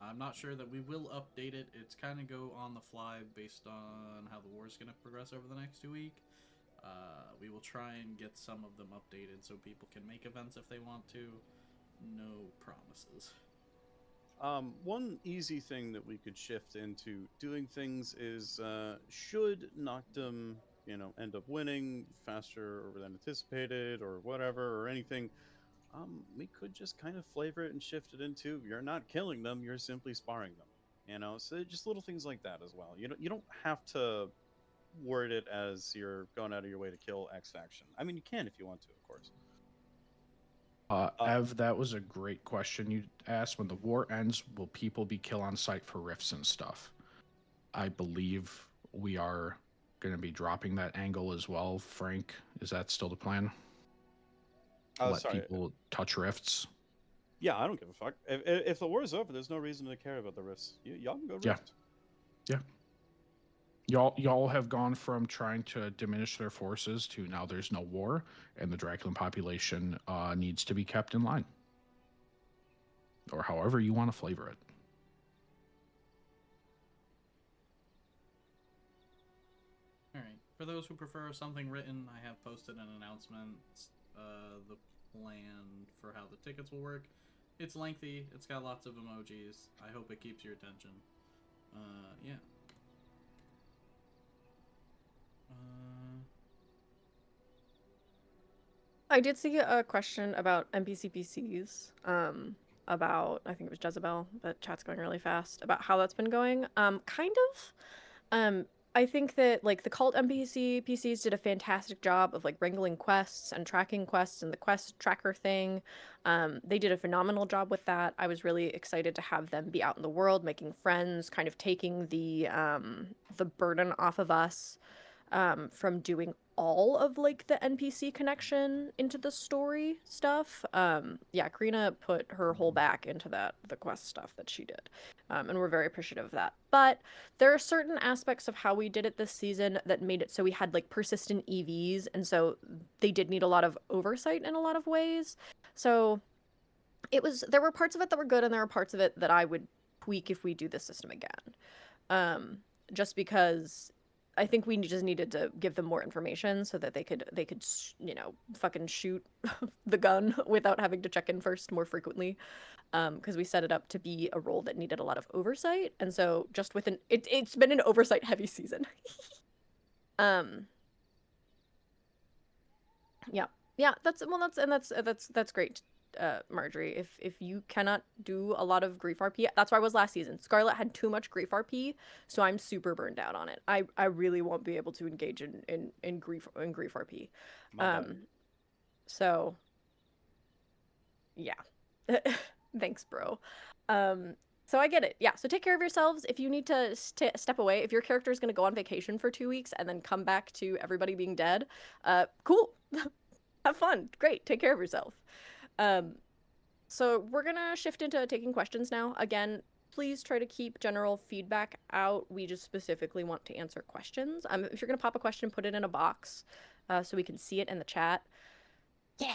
I'm not sure that we will update it. It's kind of go on the fly based on how the war is going to progress over the next 2 weeks. We will try and get some of them updated so people can make events if they want to. No promises. One easy thing that we could shift into doing things is should Noctum, end up winning faster than anticipated or whatever or anything, we could just kind of flavor it and shift it into you're not killing them, you're simply sparring them. So just little things like that as well. You don't have to word it as you're going out of your way to kill X faction. I mean, you can if you want to, of course. Ev, that was a great question you asked. When the war ends, will people be kill on sight for rifts and stuff? I believe we are going to be dropping that angle as well. Frank, is that still the plan? Let Sorry. people touch rifts? Yeah, I don't give a fuck. If the war is over, there's no reason to care about the rifts. Y'all can go rift. Yeah. Y'all have gone from trying to diminish their forces to now there's no war, and the Draculan population needs to be kept in line. Or however you want to flavor it. Alright, for those who prefer something written, I have posted an announcement. The plan for how the tickets will work. It's lengthy, it's got lots of emojis. I hope it keeps your attention. Yeah. I did see a question about NPC PCs. About, I think it was Jezebel, but chat's going really fast, about how that's been going. Kind of. I think that like the cult NPC PCs did a fantastic job of like wrangling quests and tracking quests and the quest tracker thing. They did a phenomenal job with that. I was really excited to have them be out in the world, making friends, kind of taking the burden off of us from doing all of like the NPC connection into the story stuff. Yeah, Karina put her whole back into the quest stuff that she did. And we're very appreciative of that. But there are certain aspects of how we did it this season that made it so we had like persistent EVs, and so they did need a lot of oversight in a lot of ways. So there were parts of it that were good, and there were parts of it that I would tweak if we do this system again. Just because I think we just needed to give them more information so that they could fucking shoot the gun without having to check in first more frequently. Because we set it up to be a role that needed a lot of oversight, and so just it's been an oversight heavy season. Yeah, that's great. Marjorie, if you cannot do a lot of grief RP, that's why I was last season. Scarlet had too much grief RP, so I'm super burned out on it. I really won't be able to engage in grief RP. So yeah. Thanks, bro. So I get it. Yeah, so take care of yourselves. If you need to step away, if your character is going to go on vacation for 2 weeks and then come back to everybody being dead, cool. Have fun. Great. Take care of yourself. So we're going to shift into taking questions now. Again, please try to keep general feedback out. We just specifically want to answer questions. If you're going to pop a question, put it in a box so we can see it in the chat. Yeah.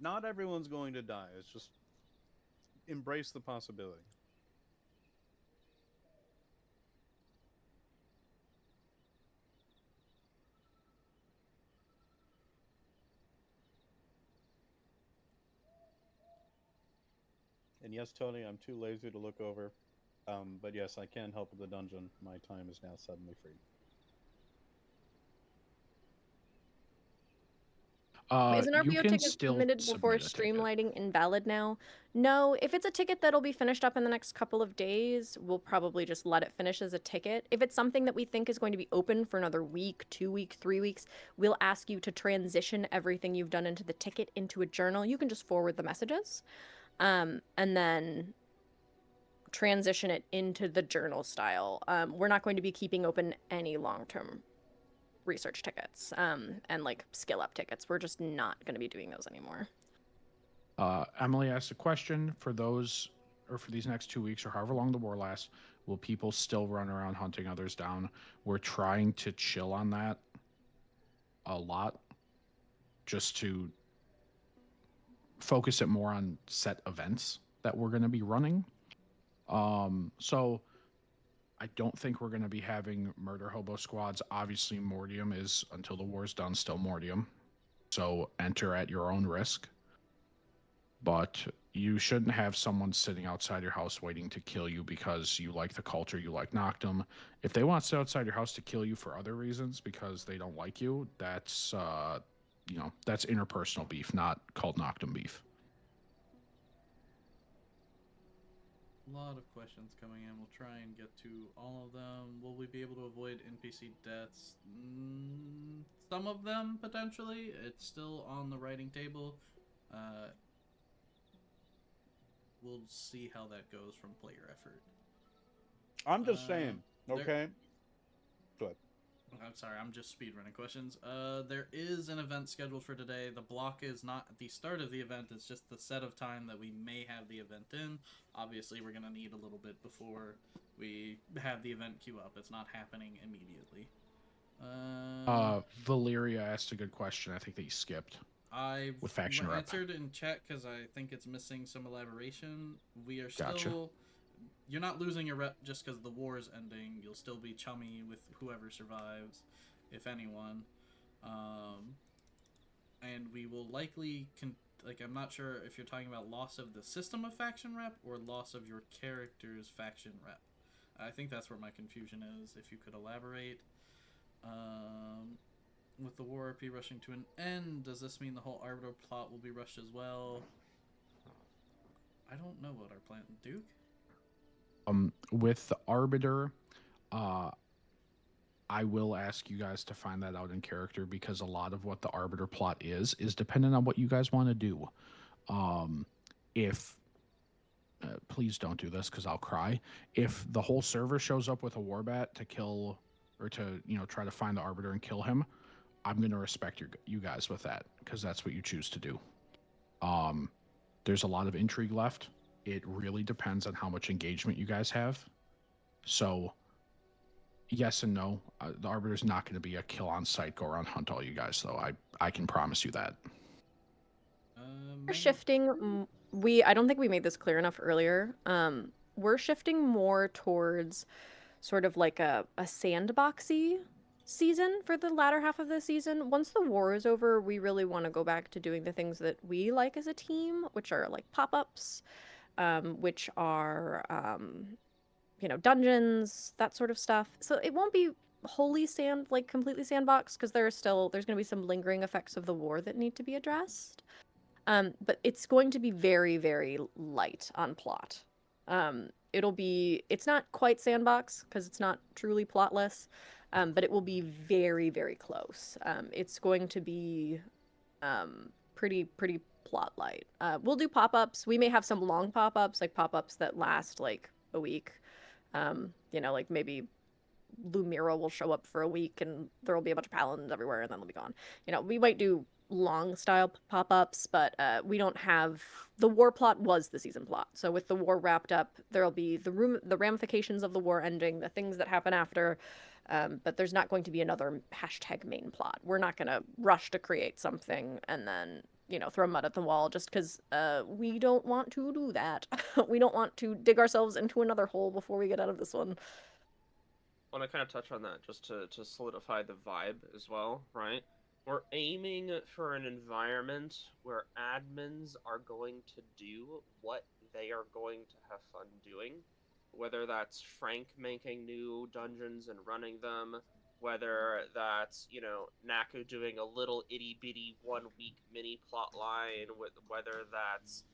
Not everyone's going to die. It's just embrace the possibility. And yes, Tony, I'm too lazy to look over. But yes, I can help with the dungeon. My time is now suddenly free. Isn't our BO ticket submitted before streamlining invalid now? No, if it's a ticket that'll be finished up in the next couple of days, we'll probably just let it finish as a ticket. If it's something that we think is going to be open for another week, 2 weeks, 3 weeks, we'll ask you to transition everything you've done into the ticket into a journal. You can just forward the messages, and then transition it into the journal style. We're not going to be keeping open any long-term research tickets and like skill up tickets. We're just not going to be doing those anymore. Emily asked a question: for those or for these next 2 weeks or however long the war lasts, will people still run around hunting others down? We're trying to chill on that a lot, just to focus it more on set events that we're going to be running. So I don't think we're going to be having murder hobo squads. Obviously, Mortium is, until the war's done, still Mortium. So enter at your own risk. But you shouldn't have someone sitting outside your house waiting to kill you because you like the culture, you like Noctum. If they want to sit outside your house to kill you for other reasons because they don't like you, that's that's interpersonal beef, not called Noctum beef. A lot of questions coming in. We'll try and get to all of them. Will we be able to avoid NPC deaths? Some of them, potentially. It's still on the writing table. We'll see how that goes from player effort. I'm just saying, okay? Go ahead. I'm sorry, I'm just speedrunning questions. There is an event scheduled for today. The block is not at the start of the event, it's just the set of time that we may have the event in. Obviously, we're going to need a little bit before we have the event queue up. It's not happening immediately. Valeria asked a good question. I think that you skipped. I've with faction rep. answered in chat because I think it's missing some elaboration. We are still... Gotcha. You're not losing your rep just because the war is ending. You'll still be chummy with whoever survives, if anyone. And we will likely... I'm not sure if you're talking about loss of the system of faction rep or loss of your character's faction rep. I think that's where my confusion is. If you could elaborate. With the war RP rushing to an end, does this mean the whole Arbiter plot will be rushed as well? I don't know what our plan... Duke? With the Arbiter, I will ask you guys to find that out in character because a lot of what the Arbiter plot is dependent on what you guys want to do. Please don't do this because I'll cry. If the whole server shows up with a warbat to kill or to, try to find the Arbiter and kill him, I'm going to respect you guys with that because that's what you choose to do. There's a lot of intrigue left. It really depends on how much engagement you guys have. So, yes and no. The Arbiter's not going to be a kill on sight, go around hunt all you guys, though. I can promise you that. We're shifting. I don't think we made this clear enough earlier. We're shifting more towards sort of like a sandboxy season for the latter half of the season. Once the war is over, we really want to go back to doing the things that we like as a team, which are like pop-ups, which are dungeons, that sort of stuff. So it won't be wholly completely sandbox because there's going to be some lingering effects of the war that need to be addressed. But it's going to be very, very light on plot. It's not quite sandbox because it's not truly plotless, but it will be very, very close. It's going to be pretty plot light. We'll do pop-ups. We may have some long pop-ups, like pop-ups that last like a week. Like maybe Lumira will show up for a week and there will be a bunch of paladins everywhere and then they'll be gone. We might do long style pop-ups, but we don't have... The war plot was the season plot. So with the war wrapped up, there'll be the ramifications of the war ending, the things that happen after, but there's not going to be another #main plot. We're not going to rush to create something and then throw mud at the wall just because we don't want to do that. We don't want to dig ourselves into another hole before we get out of this one. I want to kind of touch on that just to solidify the vibe as well, right? We're aiming for an environment where admins are going to do what they are going to have fun doing. Whether that's Frank making new dungeons and running them, whether that's, Naku doing a little itty-bitty one-week mini plot line, whether that's,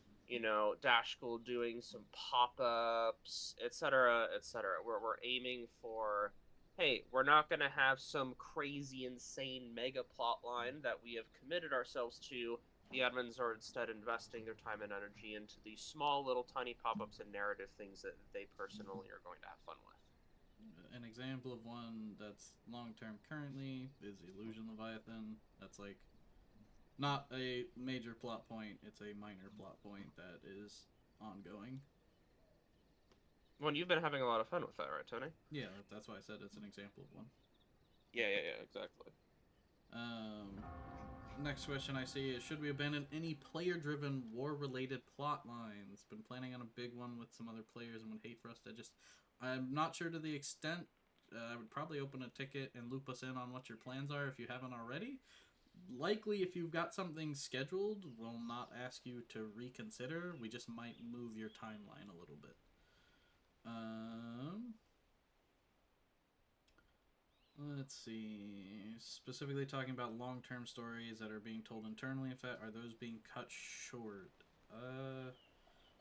Dashkul doing some pop-ups, etc., etc. Where we're aiming for... Hey, we're not going to have some crazy, insane mega plot line that we have committed ourselves to. The admins are instead investing their time and energy into these small, little, tiny pop-ups and narrative things that they personally are going to have fun with. An example of one that's long-term currently is Illusion Leviathan. That's like not a major plot point, it's a minor plot point that is ongoing. Well, you've been having a lot of fun with that, right, Tony? Yeah, that's why I said it's an example of one. Yeah, exactly. Next question I see is, should we abandon any player-driven war-related plot lines? Been planning on a big one with some other players and would hate for us to just... I'm not sure to the extent. I would probably open a ticket and loop us in on what your plans are if you haven't already. Likely, if you've got something scheduled, we'll not ask you to reconsider. We just might move your timeline a little bit. Let's see. Specifically talking about long-term stories that are being told internally. In fact, are those being cut short?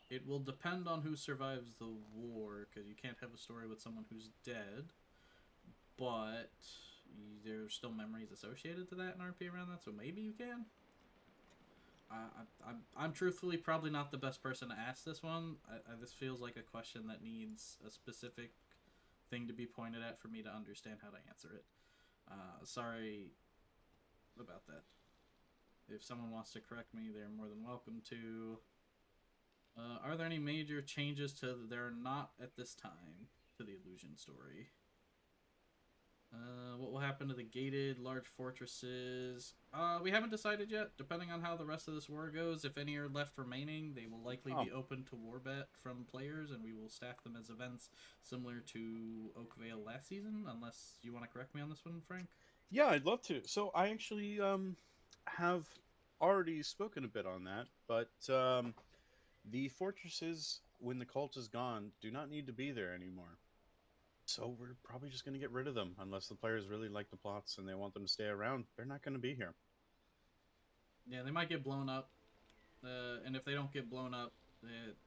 It will depend on who survives the war, because you can't have a story with someone who's dead. But there's still memories associated to that in RP around that, so maybe you can. I'm truthfully probably not the best person to ask this one. This feels like a question that needs a specific thing to be pointed at for me to understand how to answer it. Sorry about that. If someone wants to correct me, they're more than welcome to. Are there any major changes to there not at this time to the illusion story? What will happen to the gated large fortresses? We haven't decided yet. Depending on how the rest of this war goes, if any are left remaining, they will likely be open to warbet from players, and we will staff them as events similar to Oakvale last season, unless you want to correct me on this one, Frank? Yeah, I'd love to. So I actually have already spoken a bit on that, but the fortresses, when the cult is gone, do not need to be there anymore. So we're probably just going to get rid of them, unless the players really like the plots and they want them to stay around. They're not going to be here. Yeah, they might get blown up. And if they don't get blown up,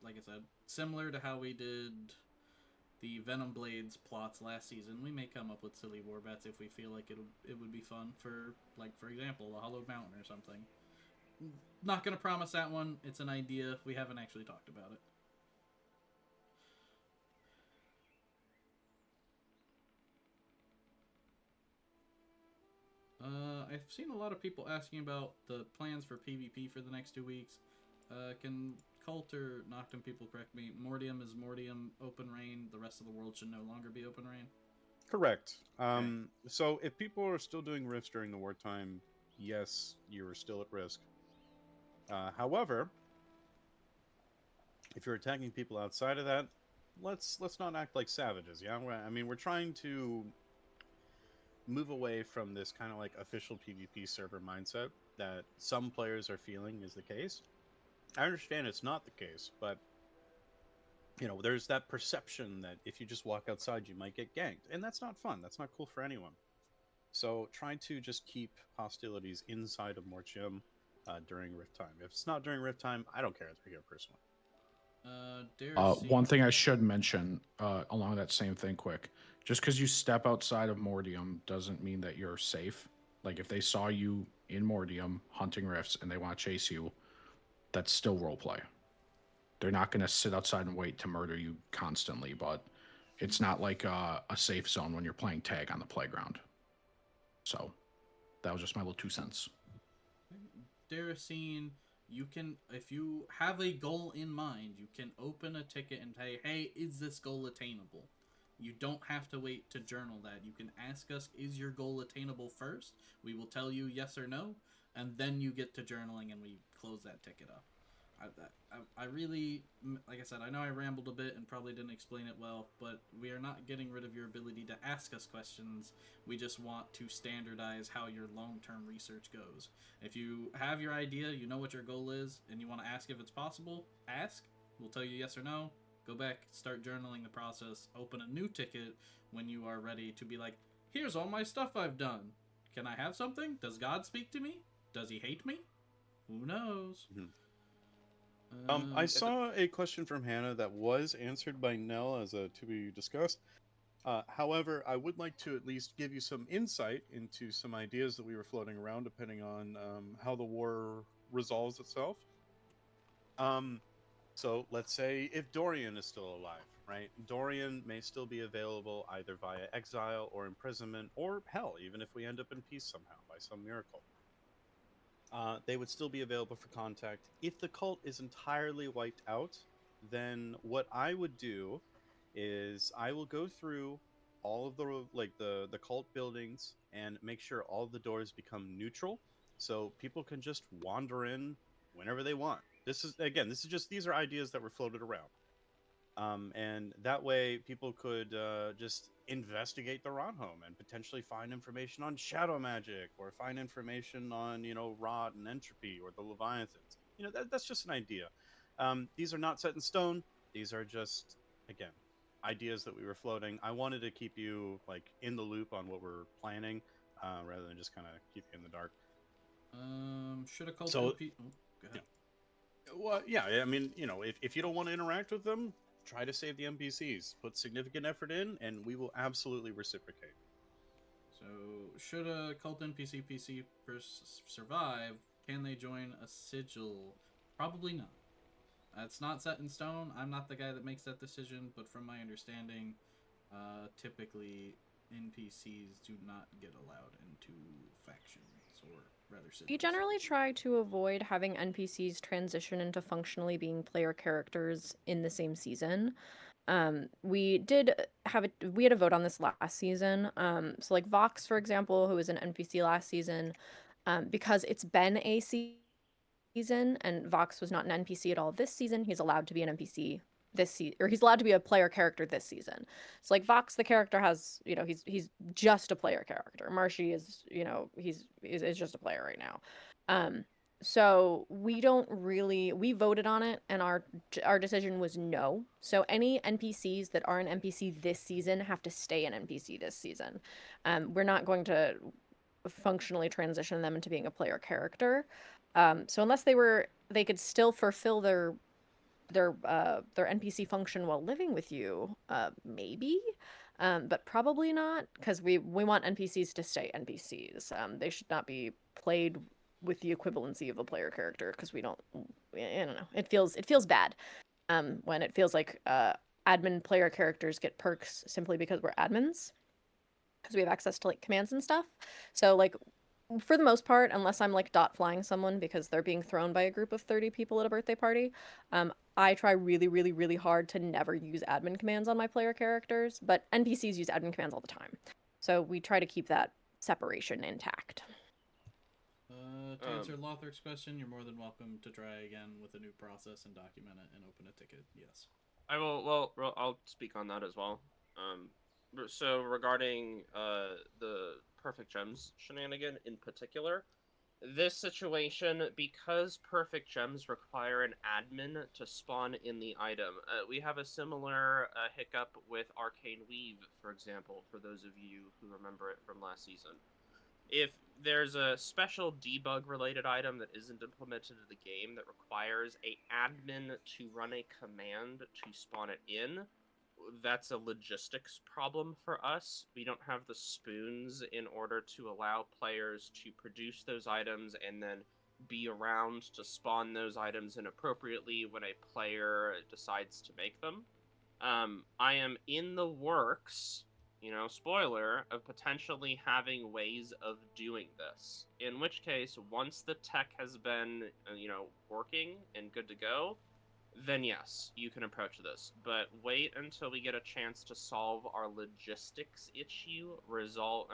like I said, similar to how we did the Venom Blades plots last season, we may come up with silly warbats if we feel like it would be fun for, like, for example, a Hollowed Mountain or something. Not going to promise that one. It's an idea. We haven't actually talked about it. I've seen a lot of people asking about the plans for PvP for the next 2 weeks. Can Cult or Noctum people correct me? Mortium is Mortium open rain. The rest of the world should no longer be open rain. Correct. So if people are still doing rifts during the wartime, yes, you're still at risk. However, if you're attacking people outside of that, let's not act like savages. Yeah, I mean, we're trying to move away from this kind of like official PvP server mindset that some players are feeling is the case. I understand it's not the case, but you know, there's that perception that if you just walk outside, you might get ganked, and that's not fun. That's not cool for anyone. So try to just keep hostilities inside of Mortium during Rift time. If it's not during Rift time, I don't care if they're here personally. One thing I should mention along that same thing quick, just because you step outside of Mortium doesn't mean that you're safe. Like if they saw you in Mortium hunting rifts and they want to chase you, that's still roleplay. They're not going to sit outside and wait to murder you constantly, but it's not like a safe zone when you're playing tag on the playground. So that was just my little 2 cents. Daracene, you can, if you have a goal in mind, you can open a ticket and say, hey, is this goal attainable? You don't have to wait to journal that. You can ask us, is your goal attainable first? We will tell you yes or no, and then you get to journaling and we close that ticket up. I really, like I said, I know I rambled a bit and probably didn't explain it well, but we are not getting rid of your ability to ask us questions. We just want to standardize how your long-term research goes. If you have your idea, you know what your goal is, and you want to ask if it's possible, ask. We'll tell you yes or no. Go back, start journaling the process, open a new ticket when you are ready to be like, here's all my stuff I've done. Can I have something? Does God speak to me? Does he hate me? Who knows? Mm-hmm. I saw a question from Hannah that was answered by Nell as a to be discussed. However, I would like to at least give you some insight into some ideas that we were floating around, depending on how the war resolves itself. So let's say if Dorian is still alive, right? Dorian may still be available either via exile or imprisonment, or hell, even if we end up in peace somehow by some miracle. They would still be available for contact. If the cult is entirely wiped out, then what I would do is I will go through all of the cult buildings and make sure all of the doors become neutral, so people can just wander in whenever they want. This is again, these are ideas that were floated around. And that way people could just investigate the home and potentially find information on shadow magic or find information on, rot and entropy or the leviathans. That's just an idea. These are not set in stone. These are just, again, ideas that we were floating. I wanted to keep you like in the loop on what we're planning, rather than just kind of keep you in the dark. Should a cult So- oh, go ahead. Well, yeah, I mean, if you don't want to interact with them, try to save the NPCs. Put significant effort in, and we will absolutely reciprocate. So, should a cult NPC PC survive, can they join a sigil? Probably not. It's not set in stone. I'm not the guy that makes that decision, but from my understanding, typically NPCs do not get allowed into factions, or rather sigils. We generally try to avoid having NPCs transition into functionally being player characters in the same season. We had a vote on this last season. So like Vox, for example, who was an NPC last season, because it's been a season and Vox was not an NPC at all this season, he's allowed to be an NPC this season, or he's allowed to be a player character this season. So like Vox, the character has, he's just a player character. Marshy is, he's just a player right now. So we voted on it and our decision was no. So any NPCs that are an NPC this season have to stay an NPC this season. We're not going to functionally transition them into being a player character. So unless they could still fulfill their NPC function while living with you, maybe, but probably not, because we want NPCs to stay NPCs. They should not be played with the equivalency of a player character, because I don't know. It feels bad when it feels like admin player characters get perks simply because we're admins, because we have access to like commands and stuff. So like, for the most part, unless I'm like dot flying someone because they're being thrown by a group of 30 people at a birthday party, I try really, really, really hard to never use admin commands on my player characters, but NPCs use admin commands all the time. So we try to keep that separation intact. To answer Lothric's question, you're more than welcome to try again with a new process and document it and open a ticket. Yes. I will. Well, I'll speak on that as well. So regarding the Perfect Gems shenanigan in particular, this situation, because Perfect Gems require an admin to spawn in the item, we have a similar hiccup with Arcane Weave, for example, for those of you who remember it from last season. If there's a special debug-related item that isn't implemented in the game that requires a admin to run a command to spawn it in, that's a logistics problem for us. We don't have the spoons in order to allow players to produce those items and then be around to spawn those items inappropriately when a player decides to make them. I am in the works, spoiler, of potentially having ways of doing this. In which case, once the tech has been, working and good to go, then yes, you can approach this. But wait until we get a chance to solve our logistics issue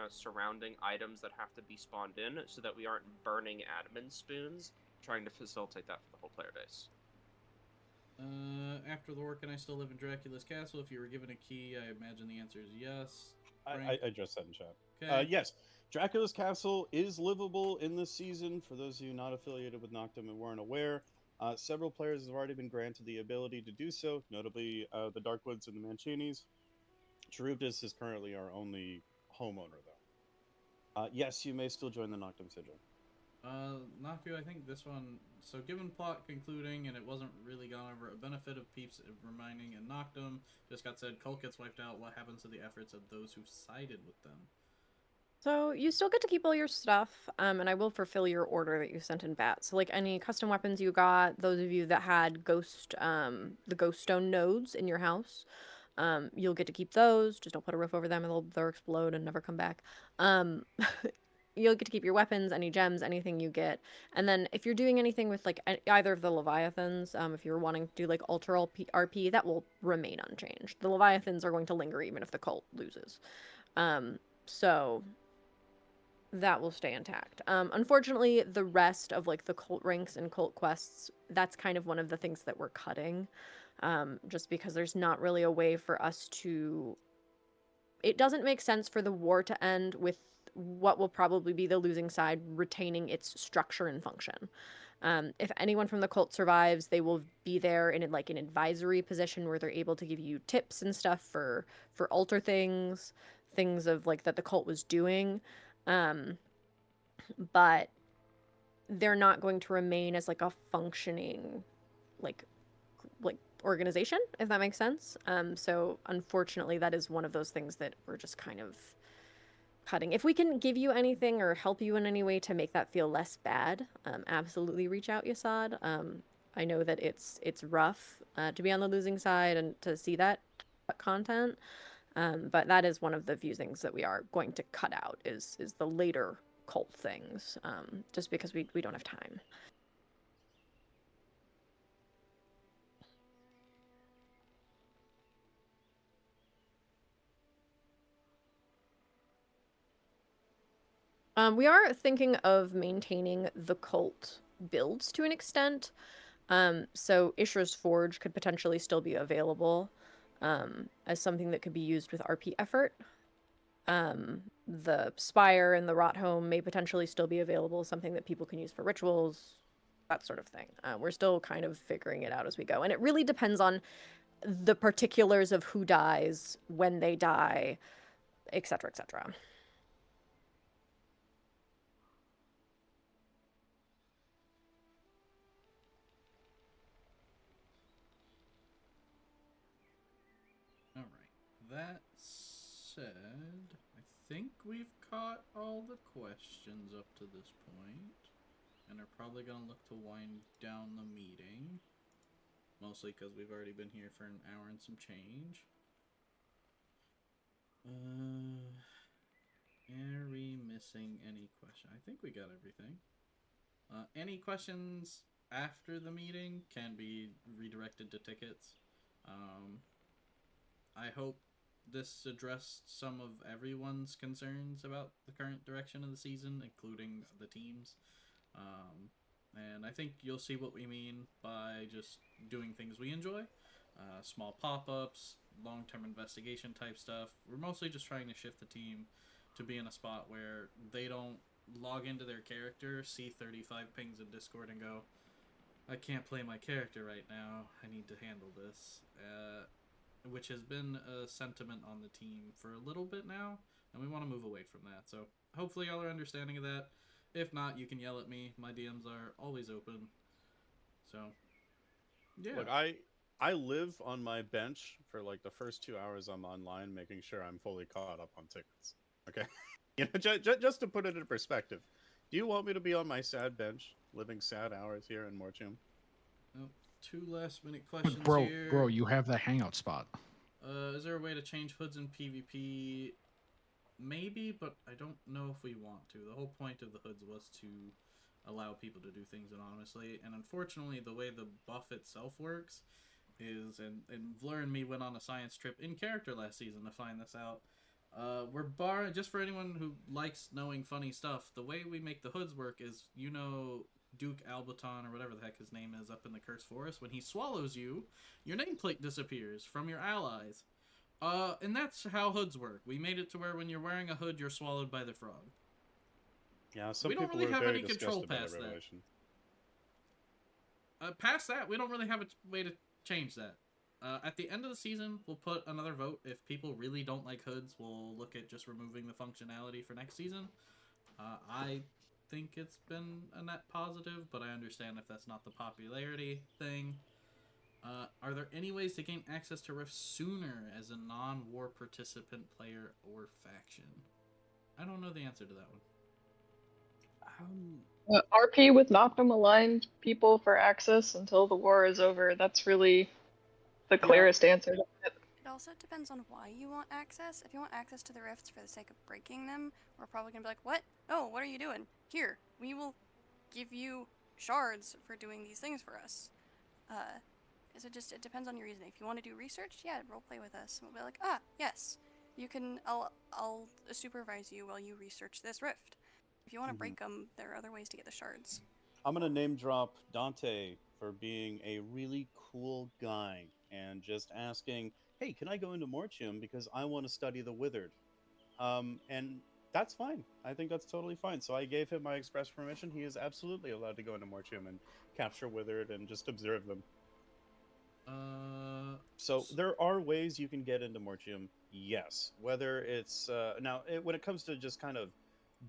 surrounding items that have to be spawned in, so that we aren't burning admin spoons trying to facilitate that for the whole player base. After the war, can I still live in Dracula's castle? If you were given a key, I imagine the answer is yes. I addressed that in chat. Okay. Yes, Dracula's castle is livable in this season. For those of you not affiliated with Noctum and weren't aware, several players have already been granted the ability to do so, notably the Darkwoods and the Mancinis. Charybdis is currently our only homeowner, though. Yes, you may still join the Noctum Sigil. Naku, I think this one. So, given plot concluding, and it wasn't really gone over, a benefit of peeps reminding and Noctum just got said, cult gets wiped out. What happens to the efforts of those who sided with them? So you still get to keep all your stuff, and I will fulfill your order that you sent in bat. So like any custom weapons you got, those of you that had the ghost stone nodes in your house, you'll get to keep those. Just don't put a roof over them, and they'll explode and never come back. You'll get to keep your weapons, any gems, anything you get. And then if you're doing anything with like either of the Leviathans, if you're wanting to do like Ultra RP, that will remain unchanged. The Leviathans are going to linger even if the cult loses. So that will stay intact. Unfortunately, the rest of like the cult ranks and cult quests, that's kind of one of the things that we're cutting, just because there's not really a way for us to. It doesn't make sense for the war to end with what will probably be the losing side retaining its structure and function. If anyone from the cult survives, they will be there in like an advisory position where they're able to give you tips and stuff for altar things of like that the cult was doing. But they're not going to remain as like a functioning like organization, if that makes sense. So unfortunately, that is one of those things that we're just kind of cutting. If we can give you anything or help you in any way to make that feel less bad, absolutely reach out, Yasad. I know that it's rough to be on the losing side and to see that content, but that is one of the few things that we are going to cut out is the later cult things, just because we don't have time. We are thinking of maintaining the cult builds to an extent. So Ishra's Forge could potentially still be available as something that could be used with RP effort. The Spire and the Rot Home may potentially still be available, something that people can use for rituals, that sort of thing. We're still kind of figuring it out as we go. And it really depends on the particulars of who dies, when they die, etc., etc. All right. That said, I think we've caught all the questions up to this point, and are probably gonna look to wind down the meeting. Mostly because we've already been here for an hour and some change. Are we missing any question? I think we got everything. Any questions after the meeting can be redirected to tickets. I hope this addressed some of everyone's concerns about the current direction of the season, including the teams. And I think you'll see what we mean by just doing things we enjoy. Small pop-ups, long-term investigation type stuff. We're mostly just trying to shift the team to be in a spot where they don't log into their character, see 35 pings in Discord and go, I can't play my character right now, I need to handle this. Which has been a sentiment on the team for a little bit now, and we want to move away from that. So hopefully y'all are understanding of that. If not, you can yell at me. My DMs are always open. So, yeah. Look, I live on my bench for like the first 2 hours I'm online, making sure I'm fully caught up on tickets. Okay, you know, just to put it in perspective, do you want me to be on my sad bench, living sad hours here in Mortium? Oh, 2 last minute questions Bro, here. bro, you have that hangout spot. Is there a way to change hoods in PvP? Maybe, but I don't know if we want to. The whole point of the hoods was to allow people to do things anonymously, and unfortunately, the way the buff itself works is, and Vlur and me went on a science trip in character last season to find this out. We're barring, just for anyone who likes knowing funny stuff, the way we make the hoods work is, you know, Duke Albaton or whatever the heck his name is up in the Cursed Forest, when he swallows you, your nameplate disappears from your allies. And that's how hoods work. We made it to where when you're wearing a hood, you're swallowed by the frog. Yeah, some We don't people really were have very any control disgusted by past the that. revelation. Past that, we don't really have a way to change that. At the end of the season, we'll put another vote. If people really don't like hoods, we'll look at just removing the functionality for next season. I think it's been a net positive, but I understand if that's not the popularity thing. Are there any ways to gain access to Rift sooner as a non-war participant player or faction? I don't know the answer to that one. RP with Noctum aligned people for access until the war is over. That's really the clearest answer. It also depends on why you want access. If you want access to the rifts for the sake of breaking them, we're probably going to be like, what? Oh, what are you doing? Here, we will give you shards for doing these things for us. So it depends on your reasoning. If you want to do research, yeah, roleplay with us. We'll be like, yes, you can, I'll supervise you while you research this rift. If you want to Mhm. break them, there are other ways to get the shards. I'm gonna name drop Dante for being a really cool guy and just asking, "Hey, can I go into Mortium because I want to study the Withered?" And that's fine. I think that's totally fine. So I gave him my express permission. He is absolutely allowed to go into Mortium and capture Withered and just observe them. So there are ways you can get into Mortium, yes. Whether it's when it comes to just kind of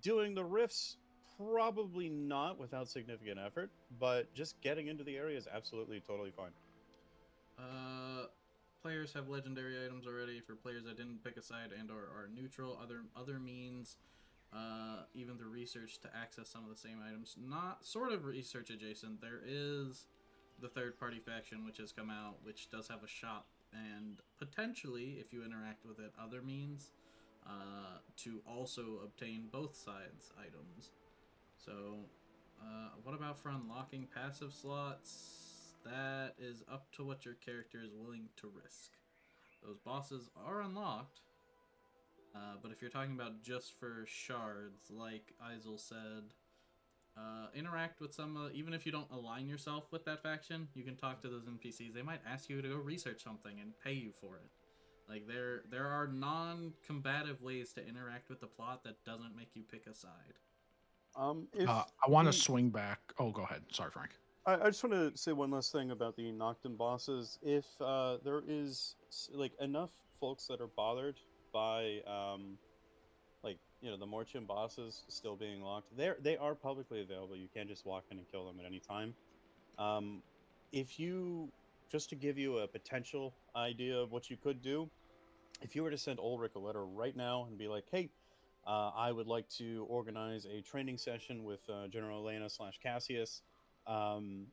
doing the rifts, probably not without significant effort, but just getting into the area is absolutely totally fine. Players have legendary items already for players that didn't pick a side and or are neutral. Other means, even through research to access some of the same items. Not sort of research adjacent. There is the third party faction which has come out, which does have a shop and potentially, if you interact with it, other means to also obtain both sides items. So, what about for unlocking passive slots? That is up to what your character is willing to risk. Those bosses are unlocked, but if you're talking about just for shards, like Isel said, interact with some. Even if you don't align yourself with that faction, you can talk to those NPCs. They might ask you to go research something and pay you for it. Like there are non-combative ways to interact with the plot that doesn't make you pick a side. If I want to swing back. Oh, go ahead. Sorry, Frank. I just want to say one last thing about the Nocturne bosses. If there is like enough folks that are bothered by the Mortium bosses still being locked, they are publicly available. You can't just walk in and kill them at any time. Um, if you just to give you a potential idea of what you could do, if you were to send Ulrich a letter right now and be like, "Hey, I would like to organize a training session with General Elena / Cassius," um,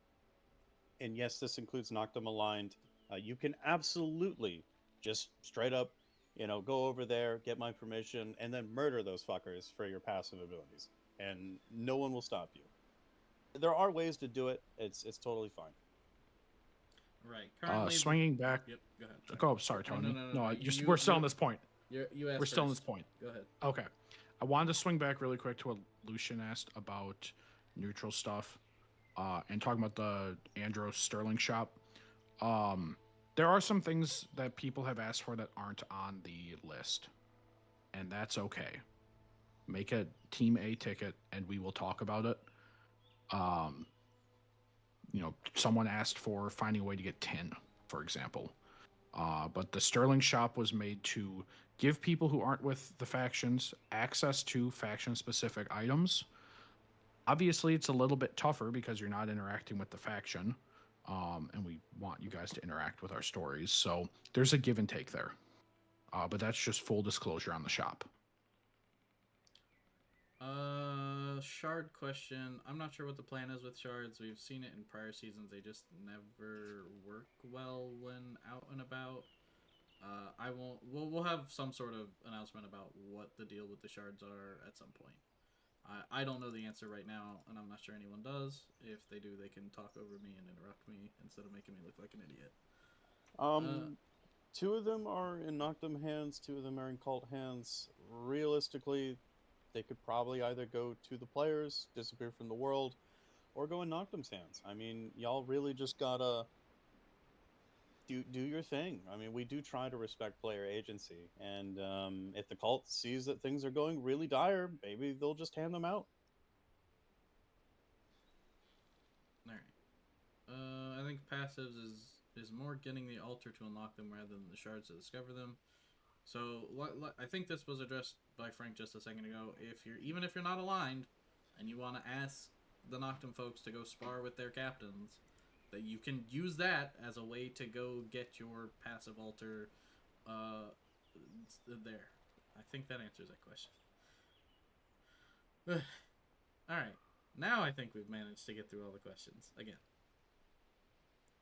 and yes, this includes Noctum aligned. You can absolutely just straight up, go over there, get my permission, and then murder those fuckers for your passive abilities, and no one will stop you. There are ways to do it. It's totally fine. Right. Currently, Swinging back. Yep. Go ahead. Sorry. Go. Sorry, Oh, Tony. no. We're still on this point. You asked We're still on this first. point. Go ahead. Okay. I wanted to swing back really quick to what Lucian asked about neutral stuff, and talking about the Andros Sterling shop. There are some things that people have asked for that aren't on the list, and that's okay. Make a Team A ticket, and we will talk about it. Someone asked for finding a way to get tin, for example. But the Sterling shop was made to give people who aren't with the factions access to faction-specific items. Obviously, it's a little bit tougher because you're not interacting with the faction, and we want you guys to interact with our stories. So there's a give and take there. But that's just full disclosure on the shop. Shard question. I'm not sure what the plan is with shards. We've seen it in prior seasons. They just never work well when out and about. I won't. We'll have some sort of announcement about what the deal with the shards are at some point. I don't know the answer right now, and I'm not sure anyone does. If they do, they can talk over me and interrupt me instead of making me look like an idiot. Two of them are in Noctum hands. Two of them are in Cult hands. Realistically, they could probably either go to the players, disappear from the world, or go in Noctum's hands. I mean, y'all really just gotta do your thing. I mean, we do try to respect player agency, and if the cult sees that things are going really dire, maybe they'll just hand them out. All right. I think passives is more getting the altar to unlock them rather than the shards to discover them. So I think this was addressed by Frank just a second ago. Even if you're not aligned, and you want to ask the Noctum folks to go spar with their captains, that you can use that as a way to go get your passive altar there. I think that answers that question. Alright. Now I think we've managed to get through all the questions. Again.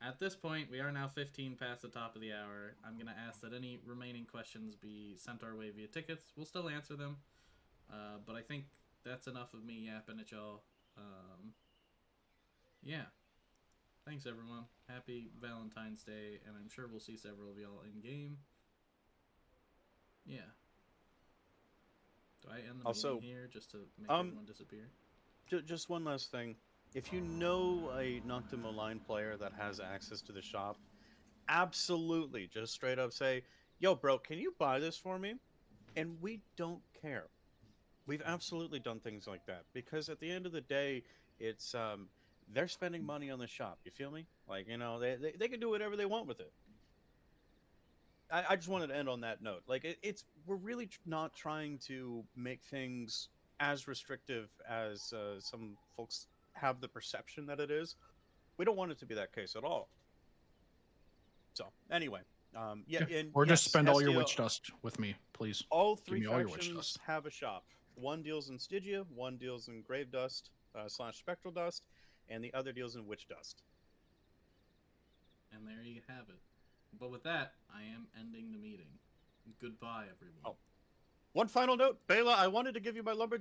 At this point, we are now 15 past the top of the hour. I'm going to ask that any remaining questions be sent our way via tickets. We'll still answer them. But I think that's enough of me yapping at y'all. Yeah. Thanks, everyone. Happy Valentine's Day, and I'm sure we'll see several of y'all in game. Yeah. Do I end the Also, meeting here just to make everyone disappear? Just one last thing. If you know a Noctimo Line player that has access to the shop, absolutely just straight up say, "Yo, bro, can you buy this for me?" And we don't care. We've absolutely done things like that because at the end of the day, it's they're spending money on the shop. You feel me? Like, you know, they can do whatever they want with it. I just wanted to end on that note. Like, it's we're really not trying to make things as restrictive as some folks have the perception that it is. We don't want it to be that case at all. So anyway, yeah, and Or just yes, spend all your Hestia, witch dust with me, please. all Give three me all your witch factions dust. have a shop. One deals in Stygia, one deals in Grave Dust / Spectral Dust, and the other deals in Witch Dust. And there you have it. But with that, I am ending the meeting. Goodbye, everyone. Oh, one final note, Bela, I wanted to give you my lumber.